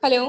Hello.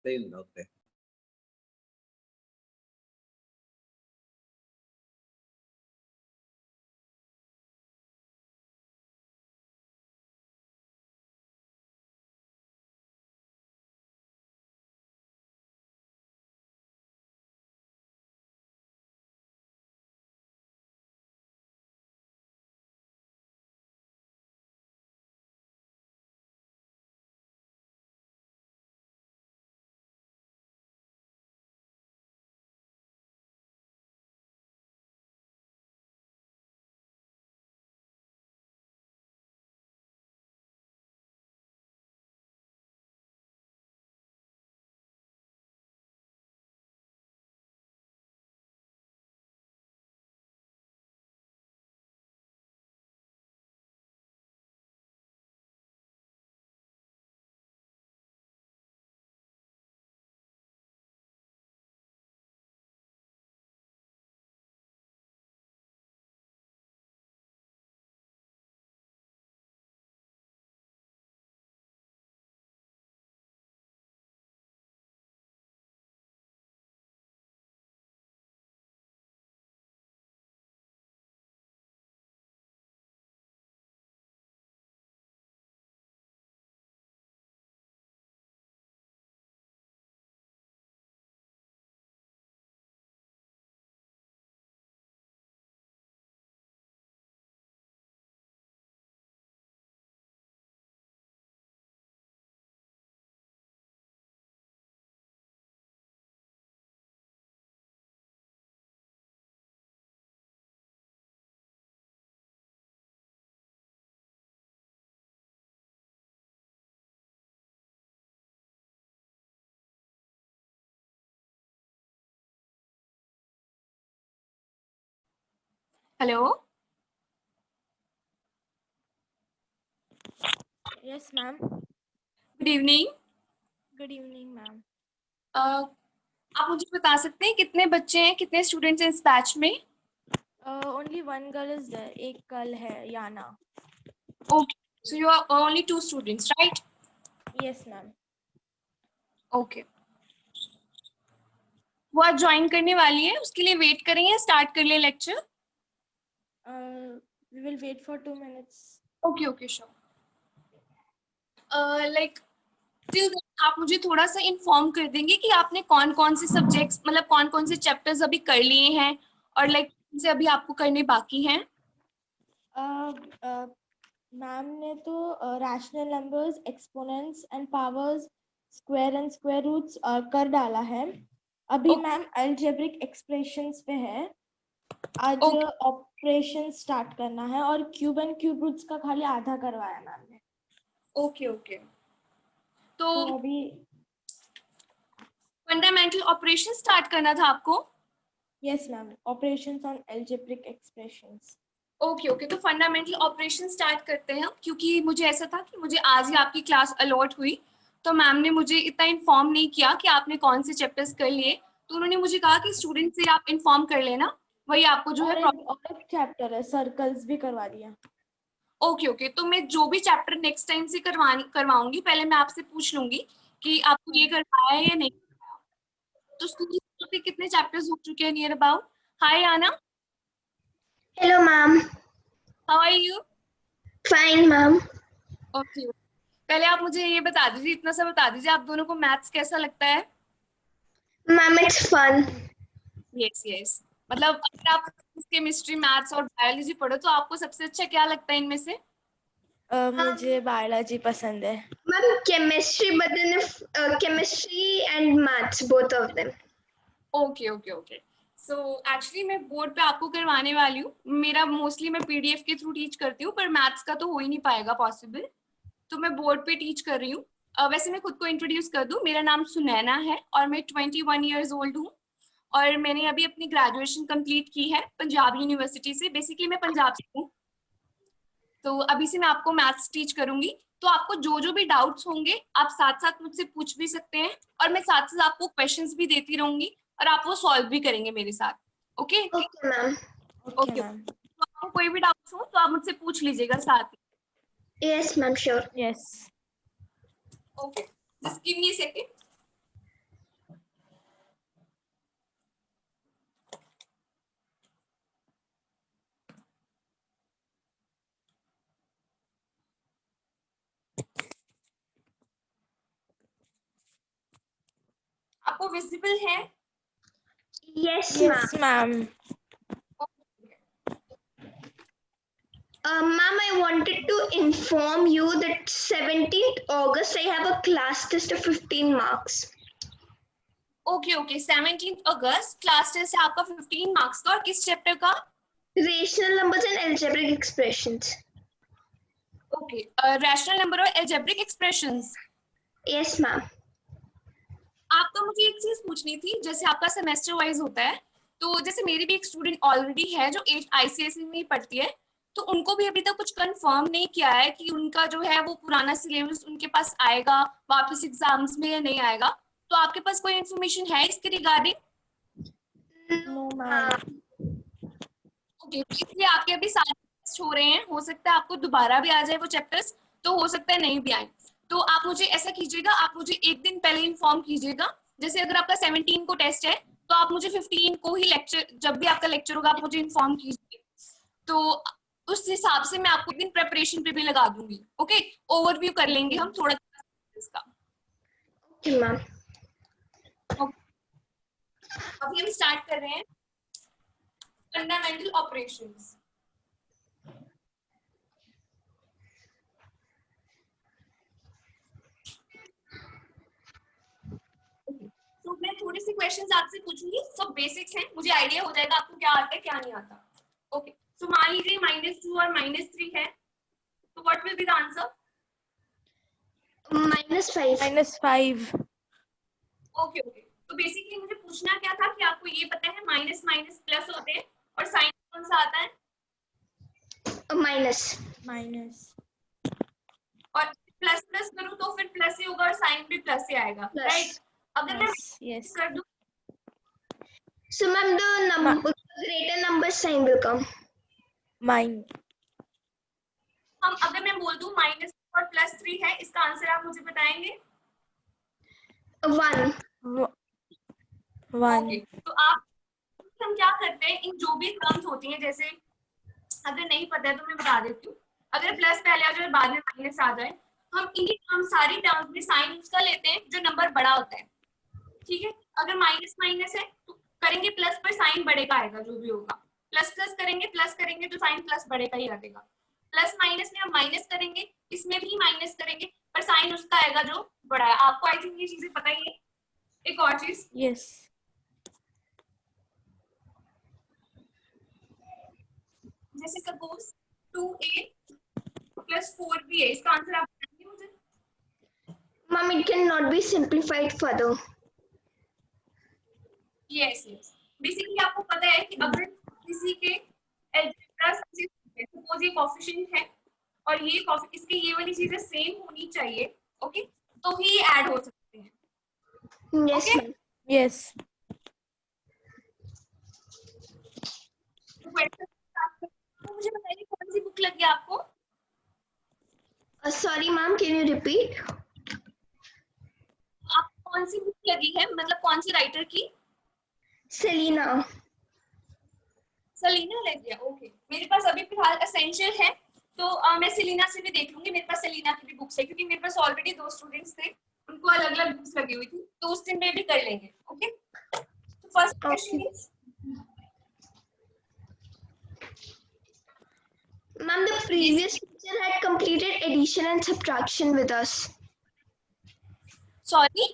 del norte. Hello. Yes ma'am. Good evening. Good evening ma'am. आप मुझे बता सकते हैं कितने बच्चे हैं, कितने स्टूडेंट्स हैं इस बैच में? Only one girl is there, एक गर्ल है याना। Okay, so you are only 2 students, right? Yes ma'am. Okay, वो आज ज्वाइन करने वाली है, उसके लिए वेट करेंगे, स्टार्ट कर ले lecture. We will wait for 2 minutes. Okay okay sure. Like till then आप मुझे थोड़ा सा इन्फॉर्म कर देंगे कि आपने कौन कौन से सब्जेक्ट्स, मतलब कौन कौन से चैप्टर्स अभी कर लिए हैं और लाइक से अभी आपको करने बाकी हैं? मैम ने तो rational numbers, exponents and powers, square and square roots कर डाला है। अभी मैम अलजेब्रिक एक्सप्रेशंस पे है। आज ऑपरेशन स्टार्ट करना है और क्यूब एंड क्यूब रूट्स का खाली आधा करवाया मैम ने। ओके ओके, तो अभी फंडामेंटल ऑपरेशन स्टार्ट करना था आपको? Yes ma'am, operations on algebraic expressions. Okay okay, तो फंडामेंटल ऑपरेशन स्टार्ट करते हैं हम, क्योंकि मुझे ऐसा था कि मुझे आज ही आपकी क्लास अलॉट हुई, तो मैम ने मुझे इतना इन्फॉर्म नहीं किया कि आपने कौन से चैप्टर्स कर लिए, तो उन्होंने मुझे कहा कि स्टूडेंट से आप इन्फॉर्म कर लेना, वही आपको जो है। और एक चैप्टर है, सर्कल्स भी करवा दिया। ओके ओके, तो मैं जो भी चैप्टर नेक्स्ट टाइम से करवाऊंगी, पहले मैं आपसे पूछ लूंगी कि आपको ये करवाया है या नहीं करवाया। तो स्कूल के कितने चैप्टर्स हो चुके हैं near about? Hi Anna, Hello, ma'am. How are you? Fine, ma'am. Okay, पहले आप मुझे ये बता दीजिए, इतना सा बता दीजिए, आप दोनों को मैथ्स कैसा लगता है? Ma'am, it's fun. Yes yes, मतलब अगर आप केमिस्ट्री, मैथ्स और बायोलॉजी पढ़ो तो आपको सबसे अच्छा क्या लगता है इनमें से? मुझे बायोलॉजी पसंद है। Ma'am, chemistry, but then if chemistry and maths, both of them. Okay okay okay, so actually मैं बोर्ड पे आपको करवाने वाली हूँ, मेरा मोस्टली मैं पीडीएफ के थ्रू टीच करती हूँ, पर मैथ्स का तो हो ही नहीं पाएगा पॉसिबल, तो मैं बोर्ड पे टीच कर रही हूँ। वैसे मैं खुद को इंट्रोड्यूस कर दूँ, मेरा नाम सुनैना है और मैं 21 ईयर्स ओल्ड हूँ, और मैंने अभी अपनी ग्रेजुएशन कंप्लीट की है पंजाब यूनिवर्सिटी से। बेसिकली मैं पंजाब से हूँ, तो अभी से मैं आपको मैथ्स टीच करूंगी, तो आपको जो जो भी डाउट्स होंगे आप साथ साथ मुझसे पूछ भी सकते हैं, और मैं साथ साथ आपको क्वेश्चंस भी देती रहूंगी और आप वो सॉल्व भी करेंगे मेरे साथ। Okay Okay, ma'am. Okay ma'am. तो आपको कोई भी डाउट्स हो तो आप मुझसे पूछ लीजिएगा साथ में। Yes, ma'am, sure. Yes. Okay, just give me a second. आपको विजिबल है? Yes, ma'am. Yes ma'am. Ma'am, I wanted to inform you that 17th August I have a class test of 15 marks. Okay okay, 17 अगस्त class test है आपका 15 marks का, और किस chapter का? Rational numbers and algebraic expressions. Okay, rational number और algebraic expressions. Yes, ma'am. आपका मुझे एक चीज पूछनी थी, जैसे आपका सेमेस्टर वाइज होता है, तो जैसे मेरी भी एक स्टूडेंट ऑलरेडी है जो आईसीएसई में ही पढ़ती है, तो उनको भी अभी तक कुछ कंफर्म नहीं किया है कि उनका जो है वो पुराना सिलेबस उनके पास आएगा वापस एग्जाम्स में या नहीं आएगा, तो आपके पास कोई इन्फॉर्मेशन है इसके रिगार्डिंग? No ma'am. ओके, इसलिए आपके अभी सारे टेस्ट हो रहे हैं, हो सकता है आपको दोबारा भी आ जाए वो चैप्टर्स, तो हो सकता है नहीं भी आए, तो आप मुझे ऐसा कीजिएगा, आप मुझे एक दिन पहले इन्फॉर्म कीजिएगा, जैसे अगर आपका 17 को टेस्ट है तो आप मुझे 15 को ही लेक्चर, जब भी आपका लेक्चर होगा आप मुझे इन्फॉर्म कीजिए, तो उस हिसाब से मैं आपको एक दिन प्रेपरेशन पे भी लगा दूंगी। ओके, ओवरव्यू कर लेंगे हम थोड़ा इसका। Okay, ma'am. अभी हम स्टार्ट कर रहे हैं फंडामेंटल ऑपरेशंस। तो मैं थोड़ी सी क्वेश्चंस आपसे पूछूंगी, सब बेसिक्स हैं, मुझे आइडिया हो जाएगा आपको क्या आता है क्या नहीं आता। ओके, सो मान लीजिए -2 और -3 है, तो what will be the answer? -5. -5। Okay okay, तो बेसिकली मुझे पूछना क्या था कि आपको ये पता है माइनस माइनस प्लस होते हैं, और साइन कौन सा आता है? Minus. माइनस। और प्लस प्लस करूं तो फिर प्लस ही होगा और साइन भी प्लस ही आएगा, Plus. राइट? अगर मैं यस। कर दूं, So, ma'am, the greater number sign will come. Mine. अगर मैं बोल दूं -2 और +3 है, इसका आंसर आप मुझे बताएंगे? 1. 1। ओके, तो आप, हम क्या करते हैं, इन जो भी टर्म्स होती हैं, जैसे अगर नहीं पता है तो मैं बता देती हूँ, अगर प्लस पहले आ जाए बाद में माइनस आ जाए, हम इन्हीं टर्म सारी टर्म्स में साइन उसका लेते हैं जो नंबर बड़ा होता है, ठीक है? अगर माइनस माइनस है तो करेंगे प्लस पर साइन बड़े का आएगा जो भी होगा, प्लस प्लस करेंगे तो साइन प्लस बड़े का ही आएगा, प्लस माइनस में हम माइनस करेंगे, इसमें भी माइनस करेंगे, पर साइन उसका आएगा जो बड़ा है। आपको आई थिंक ये चीजें पता ही है। एक और चीज, यस। जैसे सपोज 2a + 4b है, इसका आंसर आप बताएंगे मुझे? Ma'am, it cannot be simplified further. Yes yes, basically आपको पता है कि अगर किसी के algebra से है, सपोज ये कोफिशिएंट है और ये इसके ये वाली चीजें सेम होनी चाहिए, ओके, तो ही ऐड हो सकते हैं। Yes, Okay. ma'am. Yes. तो मुझे बताइए कौन सी बुक लगी आपको? Sorry, ma'am. Can you repeat? आपको कौन सी बुक लगी है, मतलब कौन सी राइटर की? Selena. सेलिना लग गया, ओके। मेरे पास अभी फिलहाल एसेंशियल है, तो मैं सेलिना से भी देख लूंगी। मेरे पास सेलिना की भी बुक्स है, क्योंकि मेरे पास ऑलरेडी 2 स्टूडेंट्स थे, उनको अलग अलग बुक्स लगी हुई थी, तो उस दिन में भी कर लेंगे। ओके, तो first question Okay. Is, Ma'am, the previous teacher had completed addition and subtraction with us. Sorry,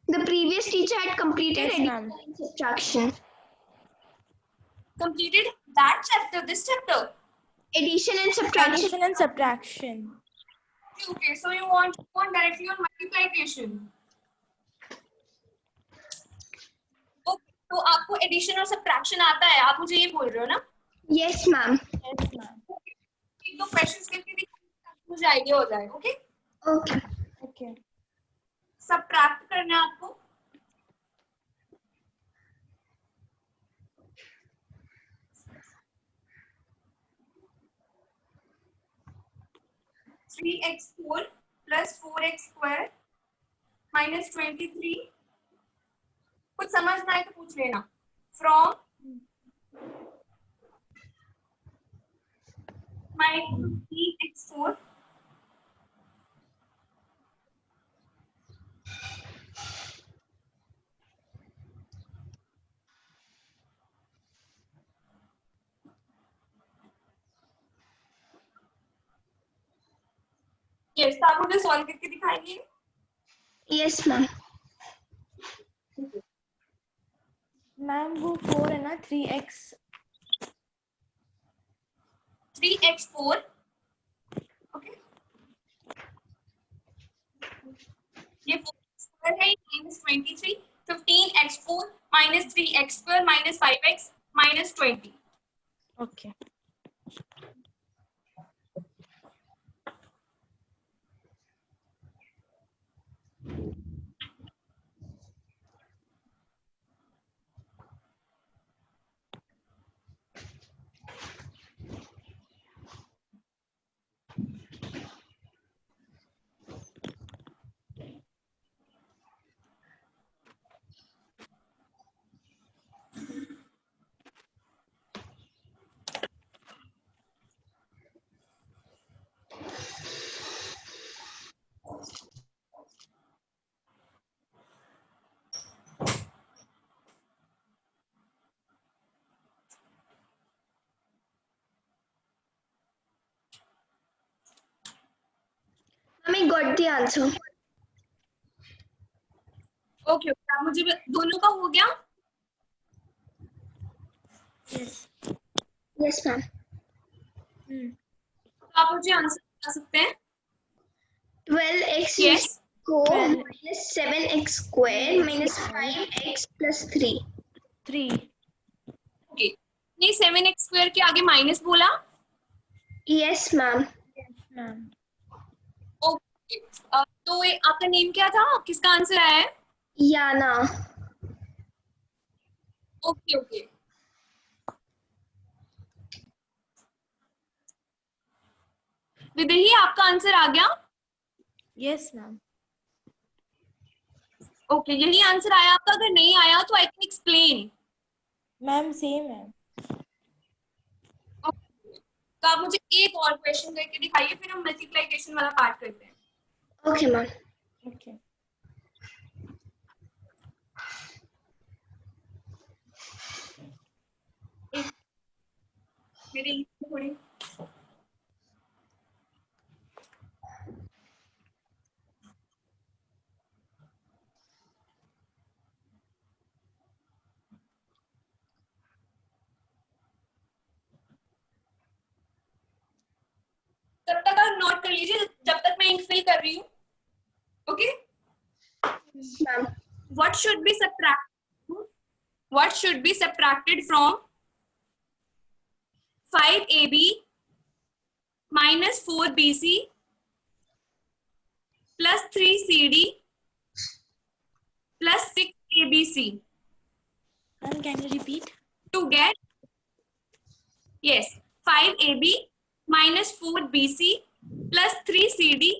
The previous teacher had completed Yes, ma'am. addition and subtraction. completed that chapter, this chapter? Addition and subtraction. Addition and subtraction. Okay, so you want to go directly on multiplication. Okay, तो आपको addition और subtraction आता है, आप मुझे ये बोल रहे हो ना? Yes, ma'am. Yes, ma'am. एक दो क्वेश्चंस करके देखिए, मुझे आइडिया हो जाएगा। Okay, Okay. Okay. सब्ट्रैक्ट करना है आपको। Three x four plus 4x square minus 23, कुछ समझ ना आए तो पूछ लेना। फ्रॉम माइनस 3x4 यस, तो आप मुझे सॉल्व करके दिखाएंगे। Yes, ma'am. मैम वो 4 है ना, 3x 3x4, ओके, ये 4 स्क्वायर है, minus 23, 15x4 minus 3x square minus 5x minus 20। Okay. Ma'am, I got the answer. Okay, आप मुझे दोनों का हो गया? Yes. Yes, ma'am. तो आप मुझे आंसर बता सकते हैं? 12x यस, को 12. minus 7x square minus 5x plus 3. 3. Okay. नहीं, 7x स्क्वायर के आगे माइनस बोला? Yes, ma'am. Yes, ma'am. Okay, तो ये आपका नेम क्या था, किसका आंसर आया है? Yana. ओके ओके, विदेही आपका आंसर आ गया? Yes, ma'am. ओके, यही आंसर आया आपका? अगर नहीं आया तो I can explain. Ma'am same है। तो आप मुझे एक और क्वेश्चन करके दिखाइए, फिर हम मल्टीप्लिकेशन वाला पार्ट करते हैं। Okay, ma'am. Okay. मेरे थोड़ी तब तक आप नोट कर लीजिए जब तक मैं इंक फिल कर रही हूँ। Okay, Yes, ma'am. what should be subtracted from 5ab minus 4BC plus 3CD plus 6ABC. Ma'am, can you repeat? To get, yes, 5AB minus 4BC plus 3CD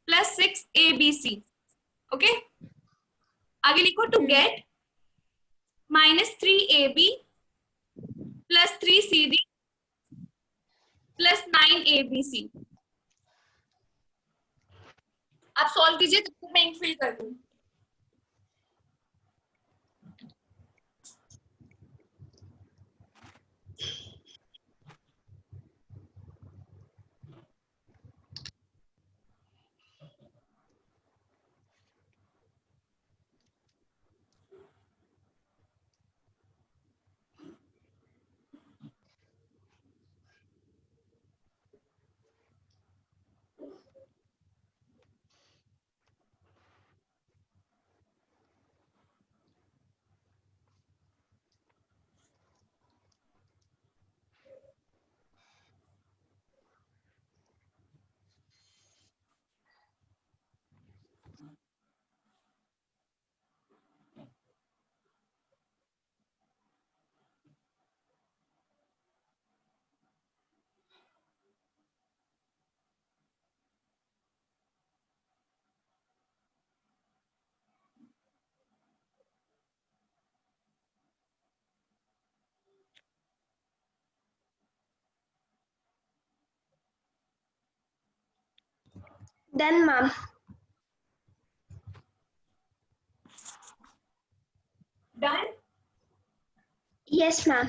plus 6ABC. Okay, आगे लिखो to get minus 3AB plus 3CD plus 9ABC. आप solve कीजिए तो मैं ink fill कर दूं. Done, ma'am. Done? Yes, ma'am.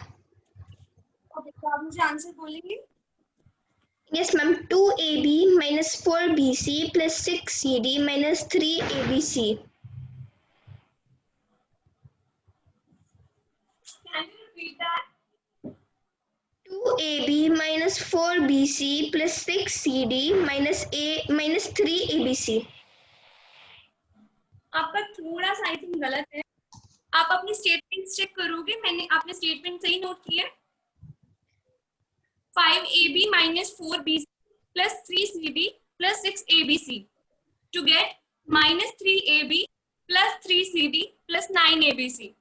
Okay, तो आप मुझे आंसर बोलेंगे. Yes, ma'am. 2AB minus 4BC plus 6CD minus 3ABC. Can you repeat that? 2AB minus 4BC plus 6CD minus 3ABC. आपका थोड़ा सा आई थिंक गलत है. आप अपनी स्टेटमेंट चेक करोगे. मैंने आपने स्टेटमेंट सही नोट किया. 5AB minus 4BC plus 3CD plus 6ABC to get minus 3AB plus 3CD plus 9ABC.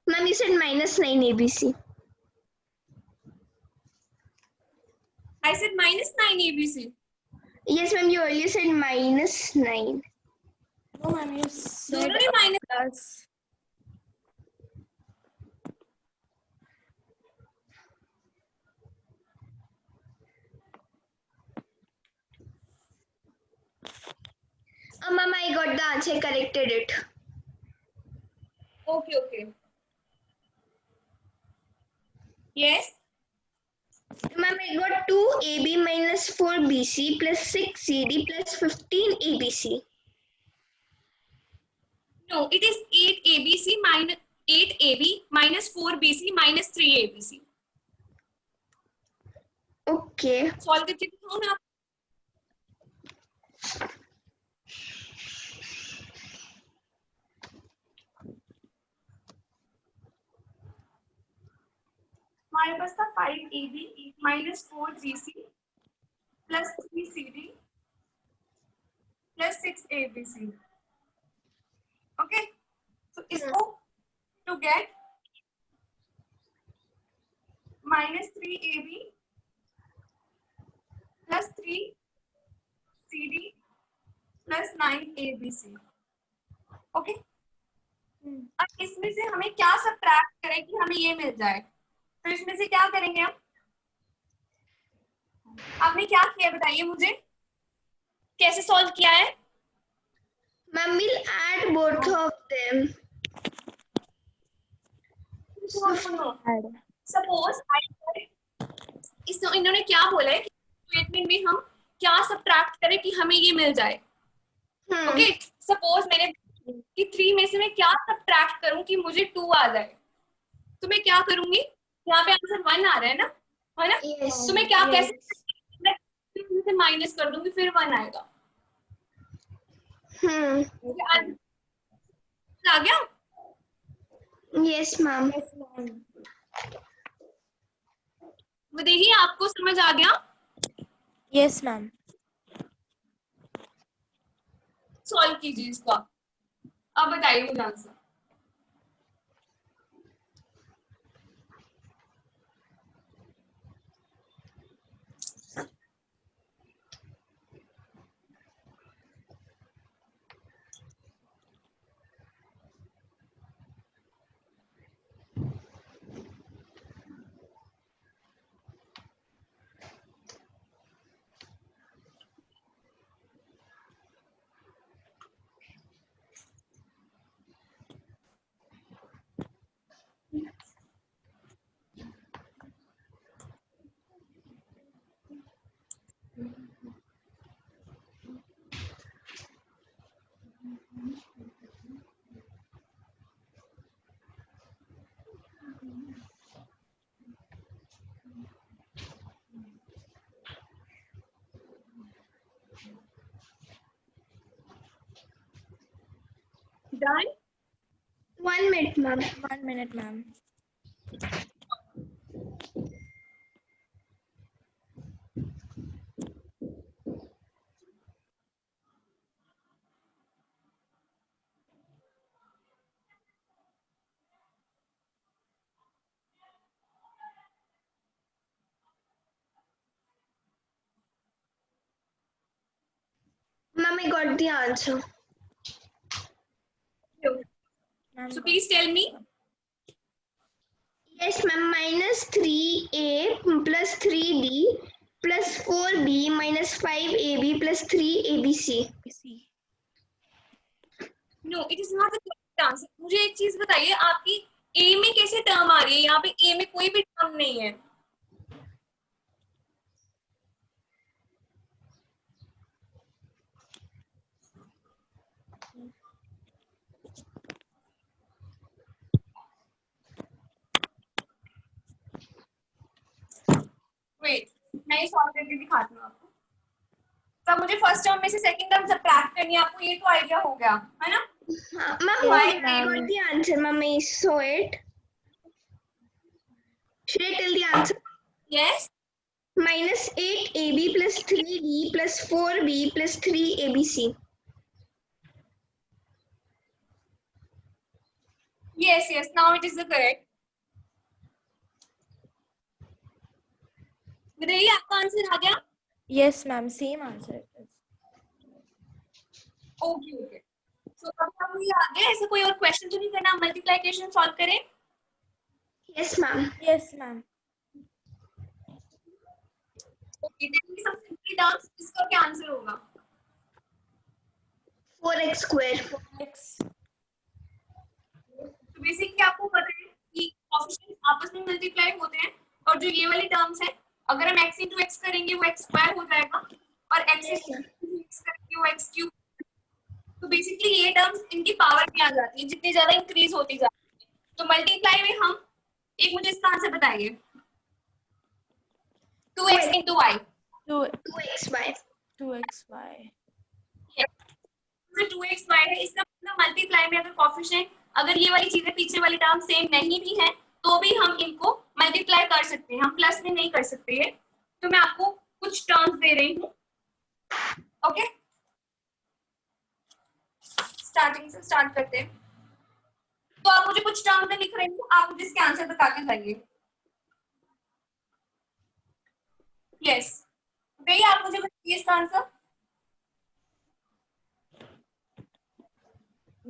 Ma'am, you said minus 9ABC. I said minus 9ABC. Yes, ma'am. You earlier said minus 9. No, ma'am, you said दोनों ही minus. plus. Ma'am, I got the answer. Corrected it. Okay, okay. Yes. Ma'am, I got 2AB minus 4BC plus 6CD plus 15ABC. No, it is 8ABC minus 8AB minus 4BC minus 3ABC. Okay. Solve करके दिखाओ ना. हमारे पास था 5AB minus 4BC plus 3CD plus 6ABC. Okay. So इसको to get minus 3AB plus 3CD plus 9ABC. Okay. अब इसमें से हमें क्या सबट्रैक्ट करें कि हमें ये मिल जाए. तो इसमें से क्या करेंगे हम. आपने क्या किया बताइए मुझे. कैसे सॉल्व किया है. Ma'am, we'll add both of them. Suppose इन्होंने क्या बोला है कि स्टेटमेंट में हम क्या सबट्रैक्ट करें कि हमें ये मिल जाए. ओके. सपोज मैंने कि 3 में से मैं क्या सबट्रैक्ट करूं कि मुझे 2 आ जाए. तो मैं क्या करूंगी. यहाँ पे आंसर 1 आ रहा है ना. है ना. Yes. तो मैं क्या Yes. कैसे से माइनस कर दूंगी फिर 1 आएगा. आ गया. Yes, ma'am. Yes, ma'am. वो देखिए आपको समझ आ गया. Yes, ma'am. सॉल्व कीजिए इसका। अब बताइए मुझे answer. Done. 1 minute, ma'am. 1 minute, ma'am. Ma'am, I got the answer. Ma'am, So please tell me. Yes, ma'am. Minus 3a plus 3b plus 4b minus 5ab plus 3abc. see. No it is not the correct answer. मुझे एक चीज बताइए, आपकी ए में कैसे term आ रही है? यहाँ पे ए में कोई भी टर्म नहीं है। वेट, मैं ये सॉल्व करके दिखाती हूँ आपको। तब मुझे फर्स्ट टर्म में से सेकंड टर्म सबट्रैक्ट करनी है, आपको ये तो आइडिया हो गया है ना? Ma'am, Why I got the answer, ma'am. I saw it. Should I tell the answer? Yes. Minus 8ab plus 3d plus 4b plus 3abc. Yes yes, now it is the correct. बताइए आपका answer आ गया? Yes, ma'am. Same answer. Okay okay. So अब हम ये आ गए, ऐसे कोई और क्वेश्चन तो नहीं करना, मल्टीप्लिकेशन सॉल्व करें। Yes, ma'am. Yes, ma'am. Okay, देखिए सबसे सिंपल टर्म्स, इसका क्या आंसर होगा? 4x square. X. तो बेसिकली आपको पता है कि कोएफिशिएंट्स आपस में मल्टीप्लाई होते हैं, और जो ये वाली टर्म्स है, अगर हम x into x करेंगे वो x स्क्वायर हो जाएगा, और x Yes, into ma'am. x करेंगे वो x क्यूब। तो बेसिकली ये टर्म्स इनकी पावर में आ जाती है, जितनी ज्यादा इंक्रीज होती जाती है। तो मल्टीप्लाई में हम एक, मुझे इसका आंसर बताइए। 2x into y। 2xy. 2xy. तो 2xy है, इसका मतलब मल्टीप्लाई में अगर कोएफिशिएंट, अगर ये वाली चीजें पीछे वाली टर्म सेम नहीं भी है तो भी हम इनको मल्टीप्लाई कर सकते हैं, हम प्लस में नहीं कर सकते हैं। तो मैं आपको कुछ टर्म्स दे रही हूँ। ओके, स्टार्टिंग से स्टार्ट करते हैं। तो आप मुझे कुछ टर्म्स में लिख रही हूँ, आप मुझे इसके आंसर बता के जाइए। यस, भैया आप मुझे बताइए इसका answer.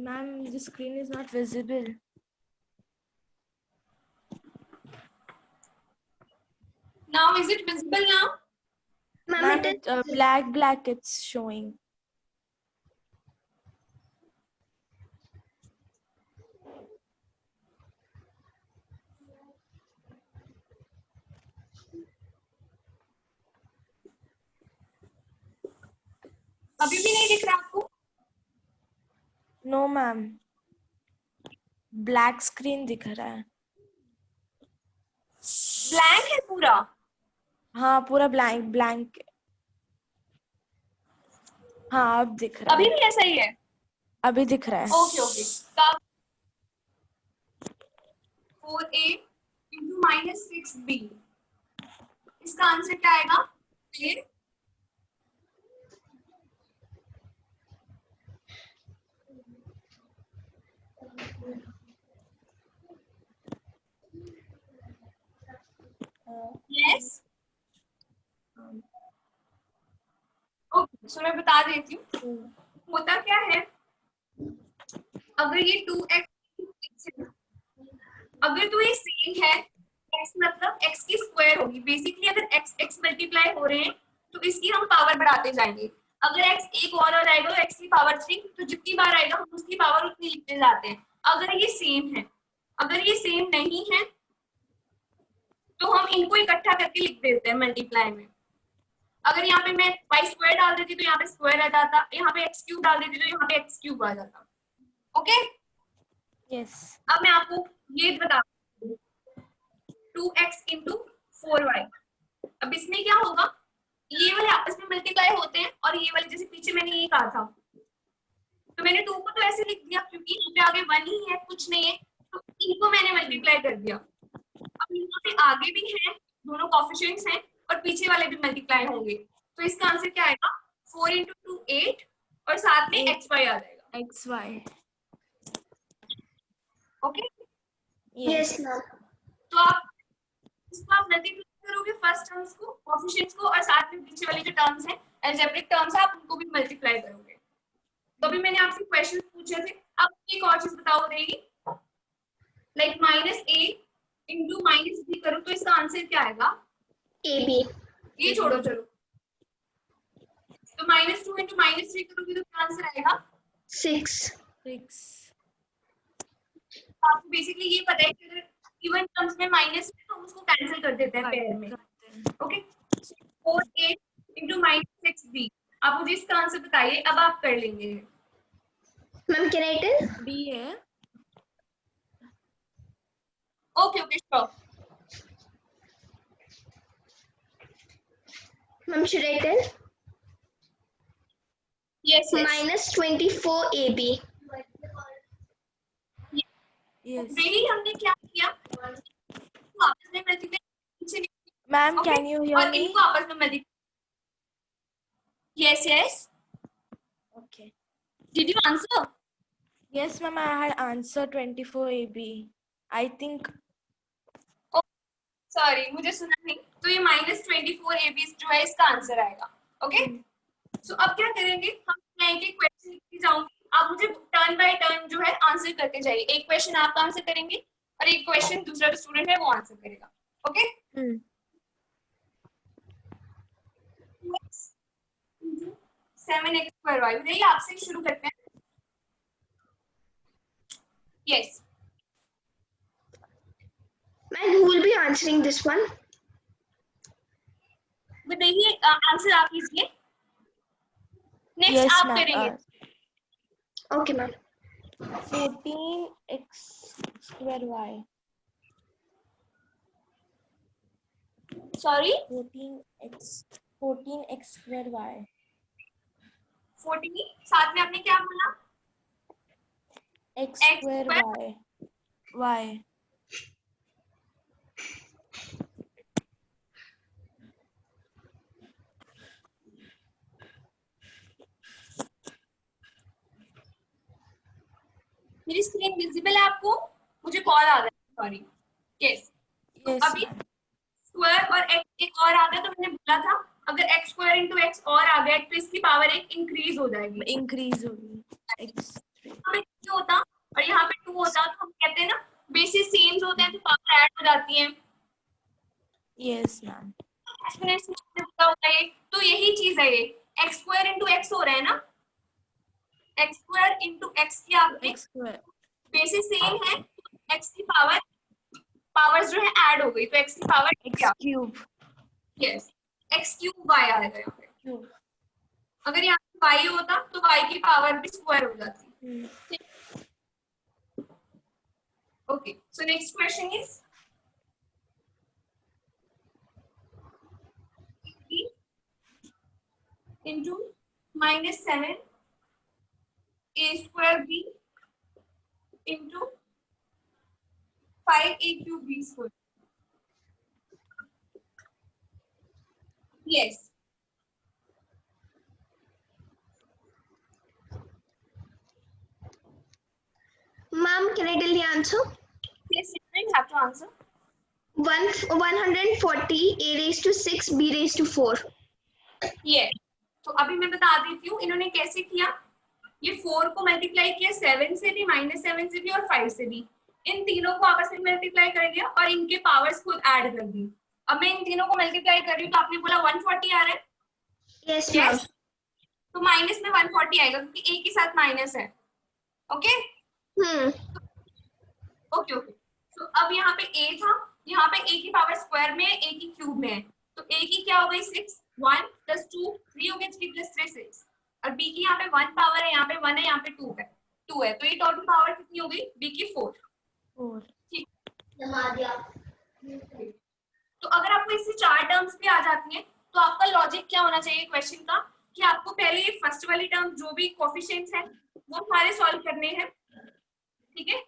Ma'am, the screen is not visible. Now is it visible now? Ma'am, Ma'am, it is black it's showing. अभी भी नहीं दिख रहा आपको? No, ma'am. Black screen दिख रहा है. ब्लैंक है पूरा? हाँ, पूरा blank. हाँ, अब दिख रहा अभी है. भी ऐसा ही है? अभी दिख रहा है. Okay okay. 4a into -6b, इसका आंसर क्या आएगा? ये सो मैं बता देती हूँ होता क्या है। अगर ये 2x अगर तो ये सेम है, x मतलब x की स्क्वायर होगी। बेसिकली अगर x मल्टीप्लाई हो रहे हैं तो इसकी हम पावर बढ़ाते जाएंगे। अगर x एक और आ जाएगा तो x की पावर 3, तो जितनी बार आएगा हम उसकी पावर उतनी लिखते जाते हैं। अगर ये सेम है, अगर ये सेम नहीं है तो हम इनको इकट्ठा करके लिख देते हैं मल्टीप्लाई में। अगर यहाँ पे मैं y स्क्वायर डाल देती तो यहाँ पे स्क्वायर आ जाता, यहाँ पे x क्यूब डाल देती तो यहाँ पे x क्यूब आ जाता। Okay yes. अब मैं आपको ये बता 2x इंटू 4y। अब इसमें क्या होगा, ये वाले आपस में मल्टीप्लाई होते हैं और ये वाले जैसे पीछे मैंने ये कहा था, तो मैंने 2 को तो ऐसे लिख दिया क्योंकि यहाँ पे आगे 1 ही है, कुछ नहीं है, तो इनको मैंने मल्टीप्लाई कर दिया। अब यहाँ पे आगे भी है, दोनों कोएफिशिएंट्स हैं और पीछे वाले भी मल्टीप्लाई होंगे, तो इसका आंसर क्या आएगा 4 इंटू 2 8 और साथ में xy आ जाएगा। xy। Okay yes ma'am. तो आप इसको आप मल्टीप्लाई करोगे फर्स्ट टर्म्स को, कोएफिशिएंट्स को, और साथ में पीछे वाली जो टर्म्स हैं अलजेब्रिक टर्म्स है आप उनको भी मल्टीप्लाई करोगे। तो अभी मैंने आपसे क्वेश्चन पूछे थे, अब एक और चीज बताओ देगी लाइक -a इंटू -b करो तो इसका आंसर क्या आएगा AB। ये छोड़ो चलो, तो -2 इंटू -3 करोगे तो क्या आंसर आएगा 6। आपको बेसिकली ये पता है कि अगर इवन टर्म्स में माइनस है तो हम उसको कैंसिल कर देते हैं पेयर में। Okay 4a into -6b। आप मुझे इसका आंसर बताइए, अब आप कर लेंगे। Ma'am can I tell? B है। Okay okay sure. Ma'am should I tell? Yes -24 AB। Yes. वही हमने क्या किया, आपस में multiply Ma'am, can you hear और me? इनको आपस में multiply. Yes yes Okay. Did you answer? Yes, ma'am, I had answered 24 AB. I think. Sorry मुझे सुना नहीं, तो ये -24 AB जो है इसका आंसर आएगा। ओके सो अब क्या करेंगे, हम मैं एक क्वेश्चन लिखती जाऊंगी, आप मुझे टर्न बाय टर्न जो है आंसर करते जाइए। एक क्वेश्चन आप आंसर करेंगे और एक क्वेश्चन दूसरा जो स्टूडेंट है वो आंसर करेगा। ओके 7x² यही आपसे शुरू करते हैं। Yes Ma'am, who will be answering this one? बताइए आंसर आप लीजिए। नेक्स्ट Yes, आप ma'am. करेंगे। Okay, ma'am. 14x² y. Sorry 14x² y. 14 साथ में आपने क्या बोला? x² y. y. मेरी स्क्रीन विजिबल है आपको? मुझे कॉल आ रहा है, सॉरी। यस Yes, अभी ma'am. स्क्वायर और x एक और आ गया, तो मैंने बोला था अगर x² इंटू x और आ गया तो इसकी पावर एक इंक्रीज हो जाएगी। Increase होगी. x. यहाँ पे 2 होता और यहाँ पे 2 होता, तो हम कहते हैं ना बेसिस सेम होते हैं तो पावर ऐड हो जाती है। Yes, ma'am. एक्सपोनेंट्स में होता होता है, तो यही चीज है ये x² इंटू x हो रहा है ना, x² इंटू x की आपने x². बेसिस सेम है, x की पावर्स जो है ऐड हो गई, तो x की power x³ yes x³ y आ जाएगा यहाँ पे। cube. अगर यहाँ पे y होता तो y की पावर भी स्क्वायर हो जाती। Okay so next question is into -7 a² b into 5a³ b². Yes. Ma'am, can I tell the answer? Yes, you have to answer. 140 a raised to 6 b raised to 4. Yes. तो अभी मैं बता देती हूँ इन्होंने कैसे किया। ये 4 को मल्टीप्लाई किया 7 से भी, -7 से भी और 5 से भी। इन तीनों को आपस में मल्टीप्लाई कर दिया और इनके पावर्स खुद ऐड कर दी। अब मैं इन तीनों को मल्टीप्लाई कर रही हूँ तो आपने बोला 140 आ रहा है। Yes ma'am. तो माइनस में 140 आएगा क्योंकि एक के साथ माइनस है। Okay okay okay. तो अब यहाँ पे a था, यहाँ पे a की पावर स्क्वायर में है, a की क्यूब में है, तो a की क्या हो गई 6, 1 + 2 3 हो गया, 3 + 3 6। और b की यहाँ पे 1 पावर है, यहाँ पे 1 है, यहाँ पे 2 है, 2 है, तो ये टोटल पावर कितनी हो गई b की 4। 4। ठीक, तो अगर आपको इससे 4 टर्म्स भी आ जाती हैं तो आपका लॉजिक क्या होना चाहिए क्वेश्चन का कि आपको पहले ये फर्स्ट वाली टर्म जो भी कोएफिशिएंट्स हैं वो सारे सॉल्व करने हैं। ठीक है,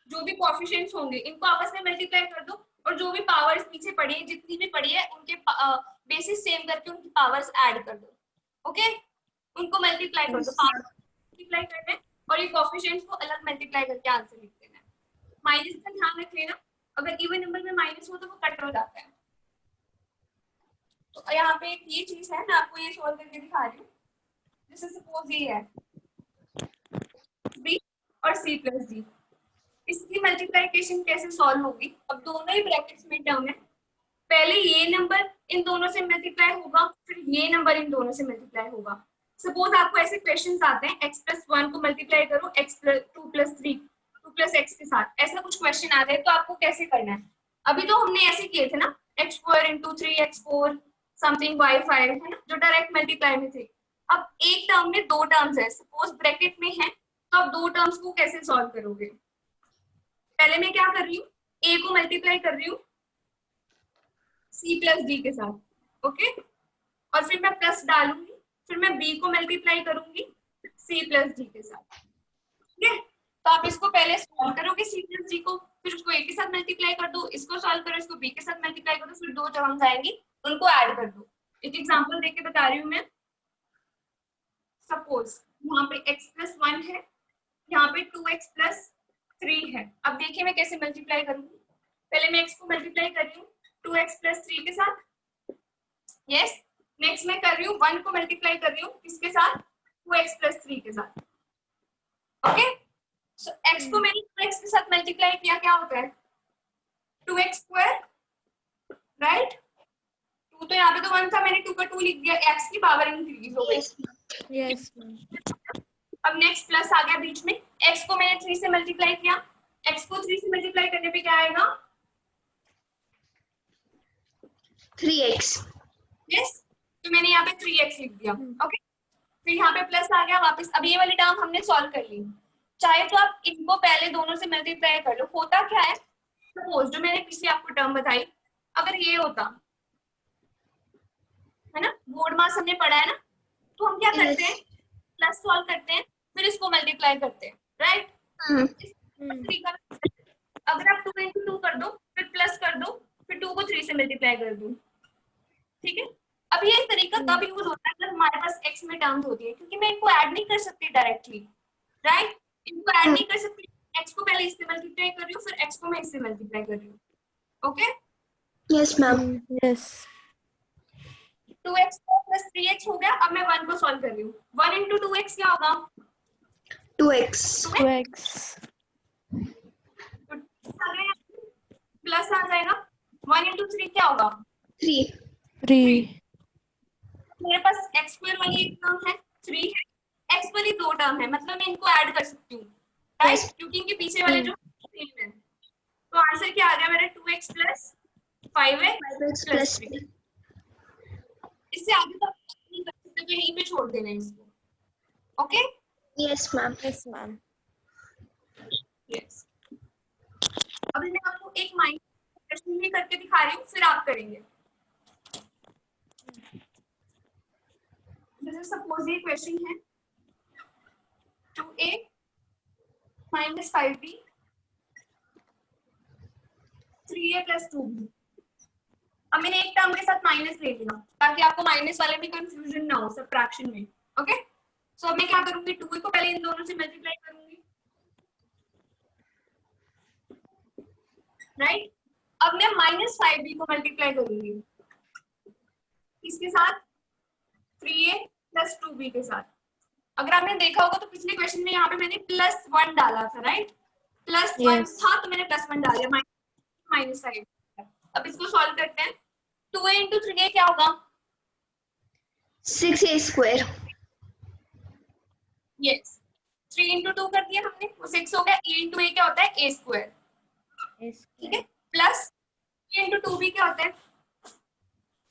जो भी कोएफिशिएंट्स होंगे इनको आपस में मल्टीप्लाई कर दो और जो भी पावर्स पीछे पड़ी है, जितनी भी पड़ी है, उनके बेसिस सेम करके उनकी पावर्स ऐड कर दो। ओके, उनको मल्टीप्लाई कर दो, पावर मल्टीप्लाई करना है और ये कोएफिशिएंट्स को अलग मल्टीप्लाई करके आंसर लिख देना है। माइनस का ध्यान रख लेना, अगर इवन नंबर में माइनस हो तो वो कट हो जाता है। तो यहाँ पे ये चीज है, मैं आपको ये सॉल्व करके दिखा रही हूँ। जैसे सपोज ये है b और c + d, इसकी मल्टीप्लिकेशन कैसे सॉल्व होगी। अब दोनों ही ब्रैकेट्स में टर्म है, पहले ये नंबर इन दोनों से मल्टीप्लाई होगा, फिर ये नंबर इन दोनों से मल्टीप्लाई होगा। सपोज आपको ऐसे क्वेश्चंस आते हैं x + 1 को मल्टीप्लाई करो x + 2 + 3 2 + x के साथ, ऐसा कुछ क्वेश्चन आ जाए तो आपको कैसे करना है। अभी तो हमने ऐसे किए थे ना, x² × 3x4 समथिंग y5 है ना, जो डायरेक्ट मल्टीप्लाई में थे। अब एक टर्म में दो टर्म्स है, सपोज ब्रैकेट में है, तो आप दो टर्म्स को कैसे सॉल्व करोगे। पहले मैं क्या कर रही हूँ, a को मल्टीप्लाई कर रही हूँ c + d के साथ, ओके, और फिर मैं प्लस डालूंगी, फिर मैं b को मल्टीप्लाई करूंगी c + d के साथ। ठीक है, तो आप इसको पहले सॉल्व करोगे c + d को, फिर उसको a के साथ मल्टीप्लाई कर दो, इसको सॉल्व करो, इसको b के साथ मल्टीप्लाई कर दो, फिर दो टर्म्स आएंगी उनको ऐड कर दो। एक एग्जांपल देके बता रही हूँ मैं। सपोज यहाँ पे x + 1 है, यहाँ पे 2x + 3 है। अब देखिए मैं कैसे मल्टीप्लाई करूंगी। पहले मैं x को मल्टीप्लाई कर रही हूँ 2x + 3 के साथ, यस। नेक्स्ट मैं कर रही हूँ 1 को मल्टीप्लाई कर रही हूँ किसके साथ, 2x + 3 के साथ। ओके, सो x को मैंने 2x के साथ मल्टीप्लाई किया, क्या होता है 2x², राइट। 2 तो यहाँ पे तो 1 था, मैंने 2 का 2 लिख दिया, x की पावर इंक्रीज हो गई। यस। अब नेक्स्ट प्लस आ गया बीच में, x को मैंने 3 से मल्टीप्लाई किया, x को 3 से मल्टीप्लाई करने पे क्या आएगा 3x। यस, तो मैंने यहाँ पे 3x लिख दिया। ओके, फिर यहाँ पे प्लस आ गया वापस। अब ये वाली टर्म हमने सॉल्व कर ली, चाहे तो आप इनको पहले दोनों से मल्टीप्लाई कर लो। होता क्या है, सपोज जो मैंने पिछले आपको टर्म बताई, अगर ये होता है ना, बोर्ड मास हमने पढ़ा है ना, तो हम क्या करते हैं प्लस सॉल्व करते हैं, फिर इसको मल्टीप्लाई करते हैं, राइट। अगर आप 2 × 2 कर दो, फिर प्लस कर दो, फिर 2 को 3 से मल्टीप्लाई कर दो। ठीक है, अब ये तरीका कब यूज होता है जब हमारे पास x में टर्म्स होती है, क्योंकि मैं इनको ऐड नहीं कर सकती डायरेक्टली, राइट। इनको ऐड नहीं कर सकती, x को पहले इससे मल्टीप्लाई कर रही हूँ, फिर x को मैं इससे मल्टीप्लाई कर रही हूँ। Okay, yes ma'am. Yes. 2x + 3x हो गया। अब मैं 1 को सॉल्व कर रही हूँ, 1 × 2x क्या होगा 2x। 2x प्लस आ जाएगा, 1 × 3 क्या होगा 3। 3। मेरे पास x² वाली एक टर्म है, 3 है, x वाली दो टर्म है, मतलब मैं इनको ऐड कर सकती हूँ, राइट, क्योंकि इनके पीछे वाले जो 3 है। तो आंसर क्या आ गया मेरा 2x + 5x + 3। इससे आगे तो नहीं कर सकते, तो यहीं पे छोड़ देना है इसको। Okay, yes ma'am. Yes ma'am. Yes. अभी मैं आपको एक माइंड क्वेश्चन भी करके दिखा रही हूँ, फिर आप करेंगे। जैसे सपोज ये क्वेश्चन है 2a - 5b 3a + 2b। अब मैंने एक टर्म के साथ माइनस ले लिया ताकि आपको माइनस वाले में कंफ्यूजन ना हो सबट्रैक्शन में। ओके, सो अब मैं क्या करूंगी, 2 को पहले इन दोनों से मल्टीप्लाई करूंगी, राइट। अब मैं -5b को मल्टीप्लाई करूंगी इसके साथ 3a प्लस 2b के साथ। अगर आपने देखा होगा तो पिछले क्वेश्चन में यहाँ पे मैंने +1 डाला था, राइट? +1 था तो मैंने +1 डाल दिया, -5। अब इसको सॉल्व करते हैं। 2a इंटू 3a क्या होगा? 6a square. यस, 3 इंटू 2 कर दिया हमने, वो 6 हो गया। a इंटू a क्या होता है? a स्क्वायर, ठीक है। प्लस 3 इंटू 2b क्या होता है?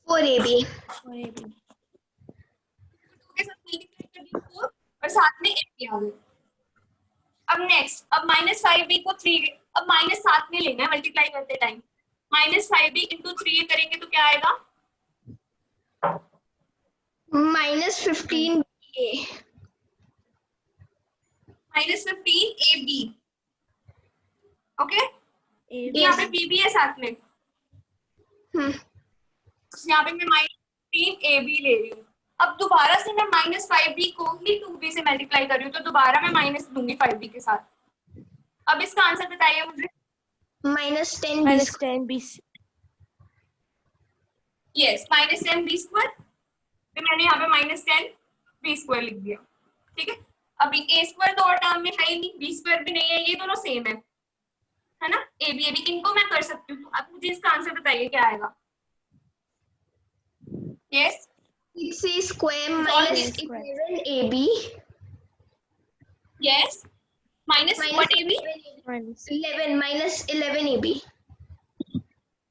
4ab। 4ab। के साथ मल्टीप्लाई कर दिया 4 और साथ में 8 आ गए। अब नेक्स्ट, अब -5b को 3, अब -7 में लेना है मल्टीप्लाई करते टाइम। -5b इंटू 3a करेंगे तो क्या आएगा? -15a। -15ab, okay. AB। यहाँ पे b भी है साथ में, यहाँ पे मैं -15ab ले रही हूँ। अब दोबारा से मैं -5b को ही 2b से मल्टीप्लाई कर रही हूँ, तो दोबारा मैं माइनस दूंगी 5b के साथ। अब इसका आंसर बताइए मुझे। -10b। -10b। Yes, -10b square. तो मैंने यहाँ पे -10b स्क्वायर लिख दिया, ठीक है। अभी a स्क्वायर तो और टर्म में है ही नहीं, b स्क्वायर भी नहीं है, ये दोनों सेम है ना। ab इनको मैं कर सकती हूँ। अब मुझे इसका आंसर बताइए क्या आएगा। Yes, 6a square minus 11ab yes, minus what ab? 11 minus 11ab।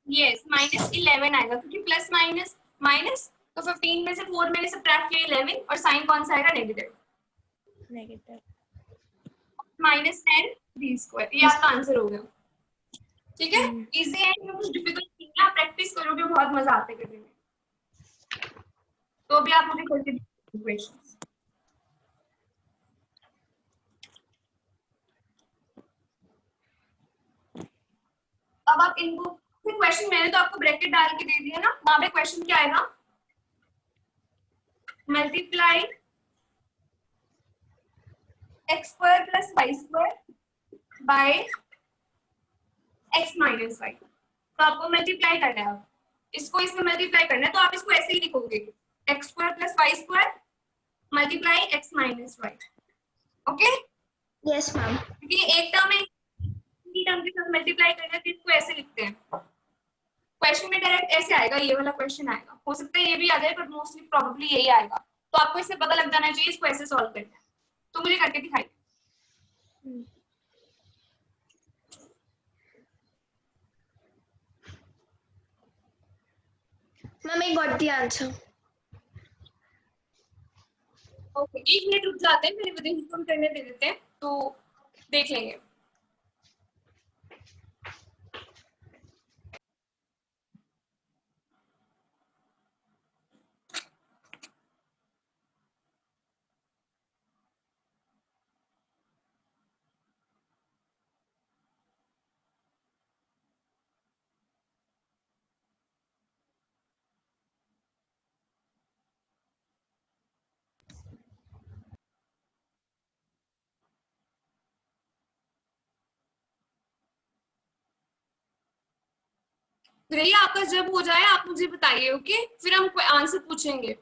Yes, -11 आएगा क्योंकि प्लस माइनस माइनस, तो 15 में से 4 मैंने सबट्रैक्ट किया 11, और साइन कौन सा आएगा? नेगेटिव। -10b स्क्वायर, ये आपका आंसर हो गया, ठीक है। इजी है, कुछ डिफिकल्ट नहीं है, आप प्रैक्टिस करोगे बहुत मजा आता है करने में। तो भी आप मुझे करके दीजिए क्वेश्चंस। अब आप इनको क्वेश्चन, मैंने तो आपको ब्रैकेट डाल के दे दिया ना, वहां पे क्वेश्चन क्या आएगा? Multiply x square plus y square by x minus y। तो आपको मल्टीप्लाई करना है, अब इसको इसमें मल्टीप्लाई करना है, तो आप इसको ऐसे ही लिखोगे, x square plus y square multiply x minus y, okay. Yes ma'am. क्योंकि एक टर्म है, टर्म के साथ मल्टीप्लाई करना है, तो इसको ऐसे लिखते हैं। क्वेश्चन में डायरेक्ट ऐसे आएगा, ये वाला क्वेश्चन आएगा, हो सकता है ये भी आ जाए, पर मोस्टली प्रोबेबली यही आएगा। तो आपको इससे पता लग जाना चाहिए इसको ऐसे सॉल्व करना है। तो मुझे करके दिखाइए। Ma'am I got the answer. Okay, 1 minute रुक जाते हैं, मेरे विदेशी को करने दे देते हैं, तो देख लेंगे। रही आपका जब हो जाए आप मुझे बताइए, ओके, फिर हम आंसर पूछेंगे।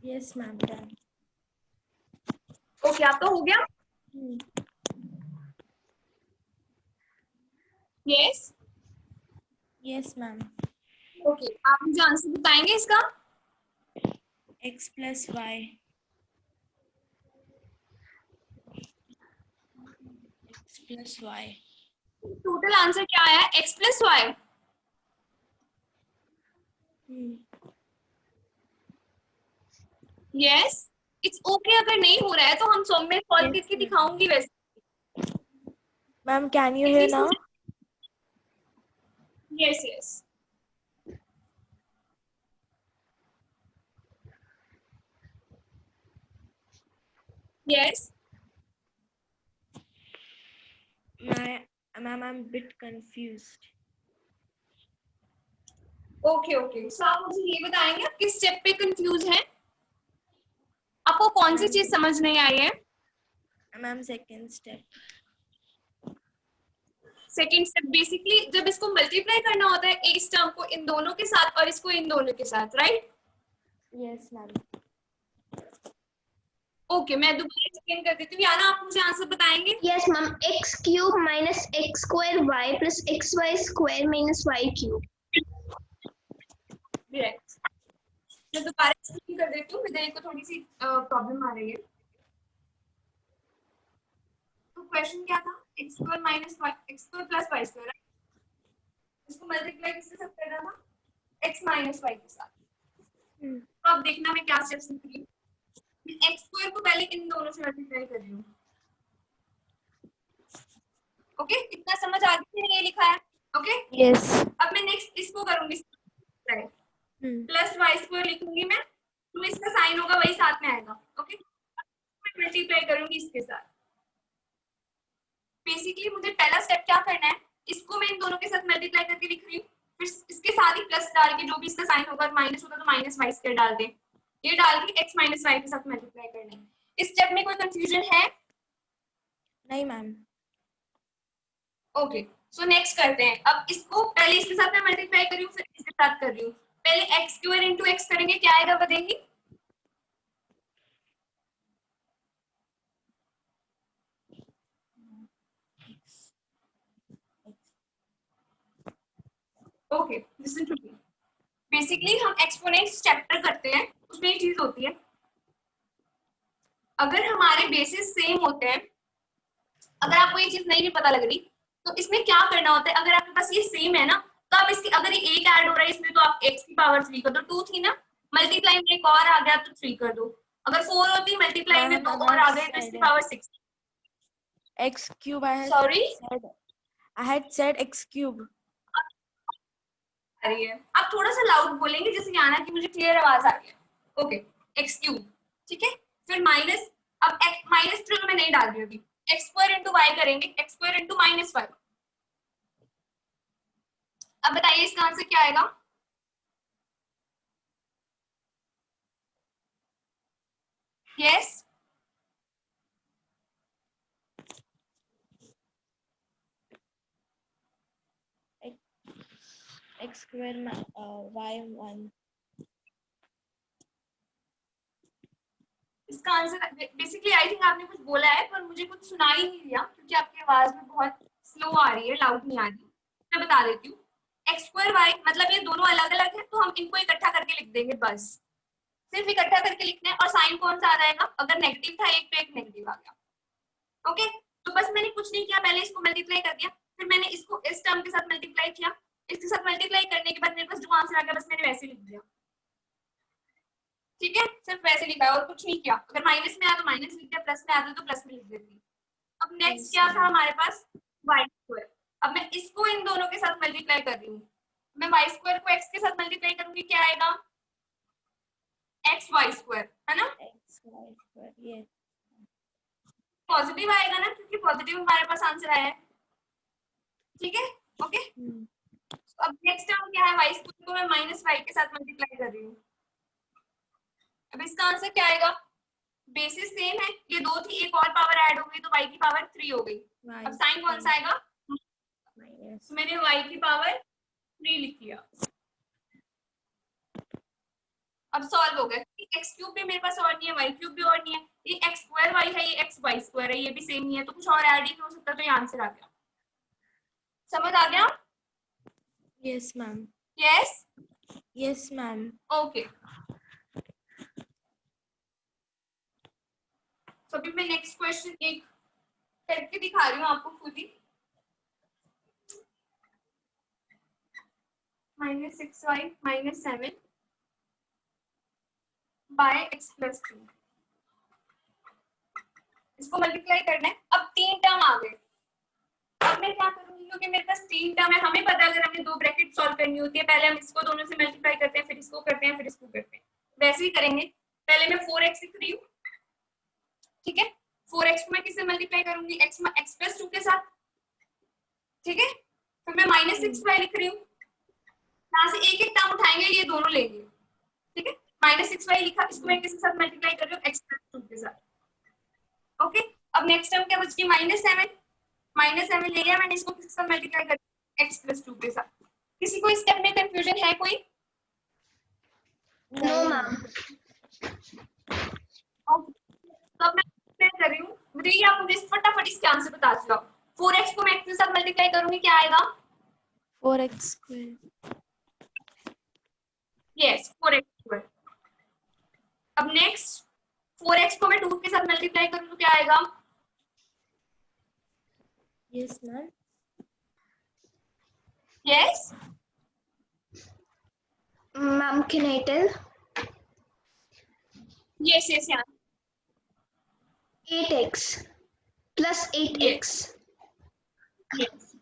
Yes ma'am, done. ओके, आपका हो गया? Yes, yes ma'am. ओके, आप मुझे आंसर बताएंगे इसका? x plus y, x plus y। Total answer क्या आया? x plus y. Yes, it's okay. अगर नहीं हो रहा है तो हम सॉल्व में सॉल्व करके दिखाऊंगी वैसे। Ma'am can you hear now? Yes yes. Yes Ma'am, I'm a bit confused. Okay okay, so आप मुझे ये बताएंगे आप किस स्टेप पे कंफ्यूज हैं? आपको कौन सी चीज समझ नहीं आई है? Ma'am second step. Second step basically जब इसको मल्टीप्लाई करना होता है इस टर्म को इन दोनों के साथ और इसको इन दोनों के साथ, राइट? Yes ma'am. ओके, मैं दोबारा एक्सप्लेन कर देती हूँ। याना आप मुझे आंसर बताएंगे? Yes, ma'am. X cube minus x square y plus xy square minus y cube. Correct. मैं दोबारा एक्सप्लेन कर देती हूँ, विदय को थोड़ी सी प्रॉब्लम आ रही है। तो क्वेश्चन क्या था? x square minus x square plus y square, इसको मल्टीप्लाई किसके साथ करना था? x माइनस y के साथ। तो अब देखना मैं क्या स्टेप्स लिख रही हूँ। x स्क्वायर को पहले इन दोनों से मल्टीप्लाई कर रही हूँ। ओके, इतना समझ आ गया मैंने ये लिखा है? Okay yes. अब मैं नेक्स्ट इसको करूंगी प्लस वाई स्क्वायर लिखूंगी मैं, तो इसका साइन होगा वही साथ में आएगा। ओके, मैं मल्टीप्लाई करूंगी इसके साथ। बेसिकली मुझे पहला स्टेप क्या करना है, इसको मैं इन दोनों के साथ मल्टीप्लाई करके लिख रही हूँ, फिर इसके साथ ही प्लस डाल के जो भी इसका साइन होगा माइनस होगा तो माइनस वाई स्क्वायर डाल दें, ये डाल के x माइनस वाई के साथ मल्टीप्लाई करना है। इस स्टेप में कोई कंफ्यूजन है? नहीं मैम। ओके, सो नेक्स्ट करते हैं। अब इसको पहले इसके साथ मैं मल्टीप्लाई कर रही हूँ, फिर इसके साथ कर रही हूँ। पहले x स्क्वायर इनटू x करेंगे, क्या आएगा बताइए? Okay, listen to me. Basically हम एक्सपोनेंट्स चैप्टर करते हैं, उसमें एक चीज होती है, अगर हमारे बेसिस सेम होते हैं, अगर आपको ये चीज नहीं भी पता लग रही तो इसमें क्या करना होता है, अगर आपके पास ये सेम है ना तो आप इसकी, अगर ये एक ऐड हो रहा है इसमें तो आप x की पावर 3 कर दो, 2 थी ना, मल्टीप्लाई में एक और आ गया तो 3 कर दो, अगर 4 होती मल्टीप्लाई में 2 और आ गए तो इसकी power 6। x cube I had said x cube। आ रही है, आप थोड़ा सा लाउड बोलेंगे जिससे आना कि मुझे क्लियर आवाज आ रही है। ओके, x क्यूब, ठीक है, फिर माइनस, अब माइनस 3 मैं नहीं डाल रही अभी, x स्क्वायर इंटू वाई करेंगे, x स्क्वायर इंटू माइनस 5। अब बताइए इसका आंसर क्या आएगा? Yes, x square y 1। इसका आंसर बेसिकली आई थिंक आपने कुछ बोला है पर मुझे कुछ सुना ही नहीं दिया क्योंकि आपकी आवाज में बहुत स्लो आ रही है, लाउड नहीं आ रही। मैं बता देती हूँ, एक्स स्क्वायर वाई मतलब ये दोनों अलग अलग है तो हम इनको इकट्ठा करके लिख देंगे, बस सिर्फ इकट्ठा करके लिखना है। और साइन कौन सा आ जाएगा, अगर नेगेटिव था एक तो एक नेगेटिव आ गया। ओके, तो बस मैंने कुछ नहीं किया, पहले इसको मल्टीप्लाई कर दिया, फिर मैंने इसको इस टर्म के साथ मल्टीप्लाई किया, इसके साथ मल्टीप्लाई करने के बाद मेरे पास जो आंसर आ गया बस मैंने वैसे लिख दिया। ठीक है, सिर्फ वैसे लिखा है और कुछ नहीं किया। अगर माइनस में आया तो माइनस लिख दिया, प्लस में आता तो प्लस में लिख देती। अब नेक्स्ट क्या था हमारे पास, वाई स्क्वायर। अब मैं इसको इन दोनों के साथ मल्टीप्लाई कर रही हूँ, मैं वाई स्क्वायर को एक्स के साथ मल्टीप्लाई करूंगी, क्या आएगा, एक्स वाई स्क्वायर, है ना, ये पॉजिटिव आएगा ना क्योंकि पॉजिटिव हमारे पास आंसर आया है। ठीक है, ओके। अब नेक्स्ट टर्म क्या है, वाई स्क्वायर को मैं माइनस वाई के साथ मल्टीप्लाई कर रही हूँ। अब इसका आंसर क्या आएगा, बेसिस सेम है, ये 2 थी, एक और पावर ऐड हो गई तो y की पावर 3 हो गई। अब साइन कौन सा आएगा, तो मैंने y की पावर 3 लिख दिया। अब सॉल्व हो गया, x क्यूब भी मेरे पास और नहीं है, y क्यूब भी और नहीं है, ये x स्क्वायर y है, ये x y स्क्वायर है, ये भी सेम नहीं है, तो कुछ और ऐड ही नहीं हो सकता, तो ये आंसर आ गया। समझ आ गया? Yes ma'am. Yes, yes ma'am. Okay. तो अभी मैं नेक्स्ट क्वेश्चन एक करके दिखा रही हूँ आपको खुद ही। -6y -7 बाय x प्लस 2, इसको मल्टीप्लाई करना है। अब 3 टर्म आ गए, अब मैं क्या करूंगी, क्योंकि मेरे पास 3 टर्म है, हमें पता है अगर हमें 2 ब्रैकेट सॉल्व करनी होती है, पहले हम इसको दोनों से मल्टीप्लाई करते हैं, फिर इसको करते हैं, फिर इसको करते हैं, वैसे ही करेंगे। पहले मैं 4x लिख रही हूँ, ठीक है, 4x को मैं किससे मल्टीप्लाई करूंगी, x प्लस 2 के साथ, ठीक है, फिर मैं -6y लिख रही हूँ, यहाँ से एक एक टर्म उठाएंगे, ये दोनों लेंगे, ठीक है, -6y लिखा, इसको मैं किसके साथ मल्टीप्लाई कर रही हूँ, x प्लस 2 के साथ। ओके, अब नेक्स्ट टाइम क्या बच गई -7 ले गया मैंने, इसको किसके साथ मल्टीप्लाई कर x + 2 के साथ। किसी को इस स्टेप में कंफ्यूजन है कोई? No ma'am. तो मैं एक्सप्लेन कर रही हूँ, बताइए आप मुझे फटाफट इसके आंसर बता दो। 4x को मैं x के साथ मल्टीप्लाई करूंगी क्या आएगा? 4x square। Yes 4x²। अब नेक्स्ट 4x को मैं 2 के साथ मल्टीप्लाई करूँ तो क्या आएगा? Yes, ma'am. Yes Ma'am, can I tell? Yes yes यार 8x plus 8x. यस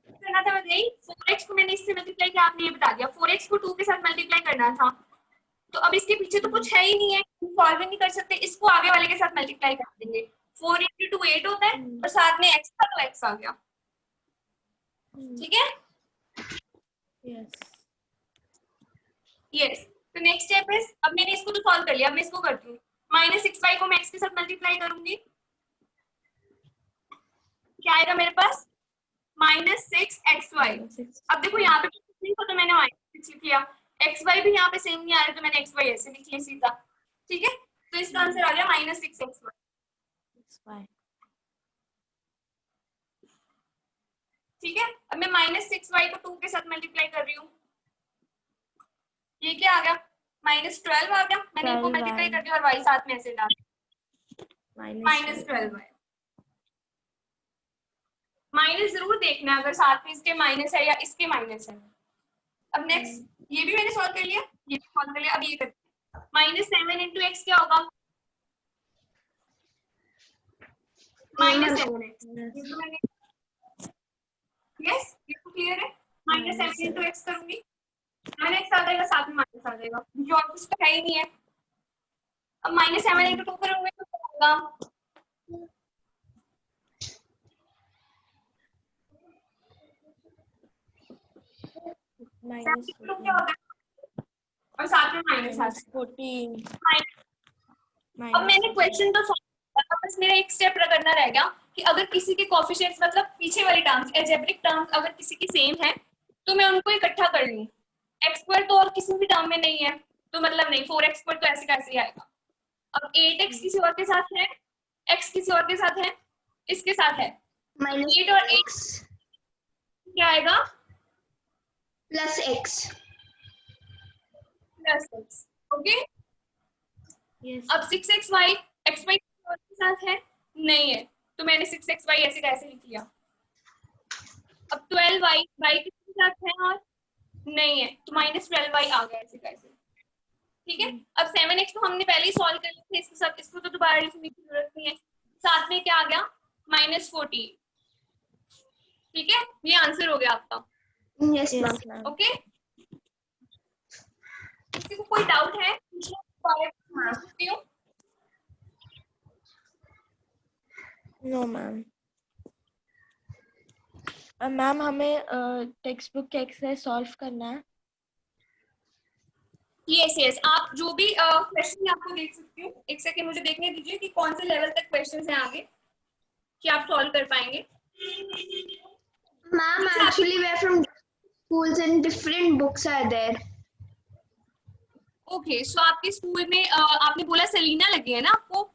करना था बताइए। 4x को मैंने इससे मल्टीप्लाई किया, आपने ये बता दिया। 4x को 2 के साथ मल्टीप्लाई करना था, तो अब इसके पीछे तो कुछ है ही नहीं है, सॉल्व नहीं कर सकते, इसको आगे वाले के साथ मल्टीप्लाई कर देंगे। 4 × 2 8 होता है और साथ में x था तो x आ गया। ठीक है? Yes. यस तो नेक्स्ट स्टेप इज, अब मैंने इसको तो सॉल्व कर लिया, अब मैं इसको करती हूँ। -6y को मैं x के साथ मल्टीप्लाई करूंगी, क्या आएगा मेरे पास? -6xy। अब देखो यहाँ पे नहीं तो मैंने -6 लिख लिया, xy भी यहाँ पे सेम नहीं आ रहा तो मैंने xy ऐसे लिख लिया सीधा। ठीक है, तो इसका आंसर आ गया -6xy। ठीक है, अब मैं -6y को 2 के साथ मल्टीप्लाई कर रही हूँ, ये क्या आ गया? -12 आ गया। मैंने इनको मल्टीप्लाई कर दिया और y साथ में ऐसे डाल -12y। माइनस जरूर देखना अगर साथ में इसके माइनस है या इसके माइनस है। अब नेक्स्ट ये भी मैंने सॉल्व कर लिया, ये भी सॉल्व कर लिया। अब ये करते हैं -7 × x क्या होगा? -7x। यस ये तो क्लियर है। -7 × x करूंगी, 7x आ जाएगा, साथ में माइनस आ जाएगा क्योंकि और कुछ तो है ही नहीं है। अब -7 × 2 करूंगी तो क्या होगा? और साथ में माइनस आ जाएगा। अब मैंने क्वेश्चन तो सॉल्व किया, बस मेरा एक स्टेप करना रह गया कि अगर किसी के कोएफिशिएंट्स मतलब पीछे वाली टर्म्स अलजेब्रिक टर्म्स अगर किसी की सेम है तो मैं उनको इकट्ठा कर लूं। x² तो और किसी भी टर्म में नहीं है तो मतलब नहीं, 4x² तो ऐसे कैसे आएगा। अब 8x किसी और के साथ है, x किसी और के साथ है, इसके साथ है, 8 और 8 क्या आएगा? +x. +x। Okay Yes. अब 6xy xy के साथ है नहीं है तो मैंने 6xy ऐसे कैसे लिख लिया। अब 12y y किसके साथ है और नहीं है तो -12y आ गया ऐसे कैसे। ठीक है, अब 7x तो हमने पहले ही सॉल्व कर लिया था, इसके साथ इसको तो दोबारा लिखने की जरूरत नहीं है। साथ में क्या आ गया? -14। ठीक है, ये आंसर हो गया आपका। Yes, ma'am. ओके, किसी को कोई डाउट है? पूछ सकती हूँ। No, ma'am. मैम हमें टेक्स्ट बुक के एक्सरसाइज सॉल्व करना है। यस आप जो भी क्वेश्चन आपको देख सकती हूँ, एक सेकंड मुझे देखने दीजिए कि कौन से लेवल तक क्वेश्चंस हैं आगे कि आप सॉल्व कर पाएंगे। Ma'am, actually we're from schools and different books are there. Okay so आपके स्कूल में आपने बोला सेलिना लगी है ना आपको?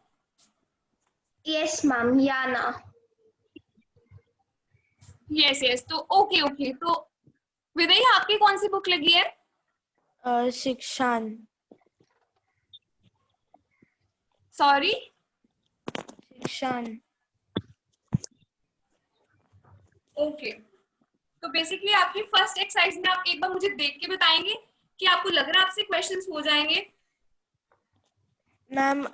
Yes, ma'am. Yana. यस तो ओके तो विदय आपकी कौन सी बुक लगी है? शिक्षान। सॉरी शिक्षान। ओके तो बेसिकली आपकी फर्स्ट एक्सरसाइज में आप एक बार मुझे देख के बताएंगे कि आपको लग रहा है आपसे क्वेश्चंस हो जाएंगे? Ma'am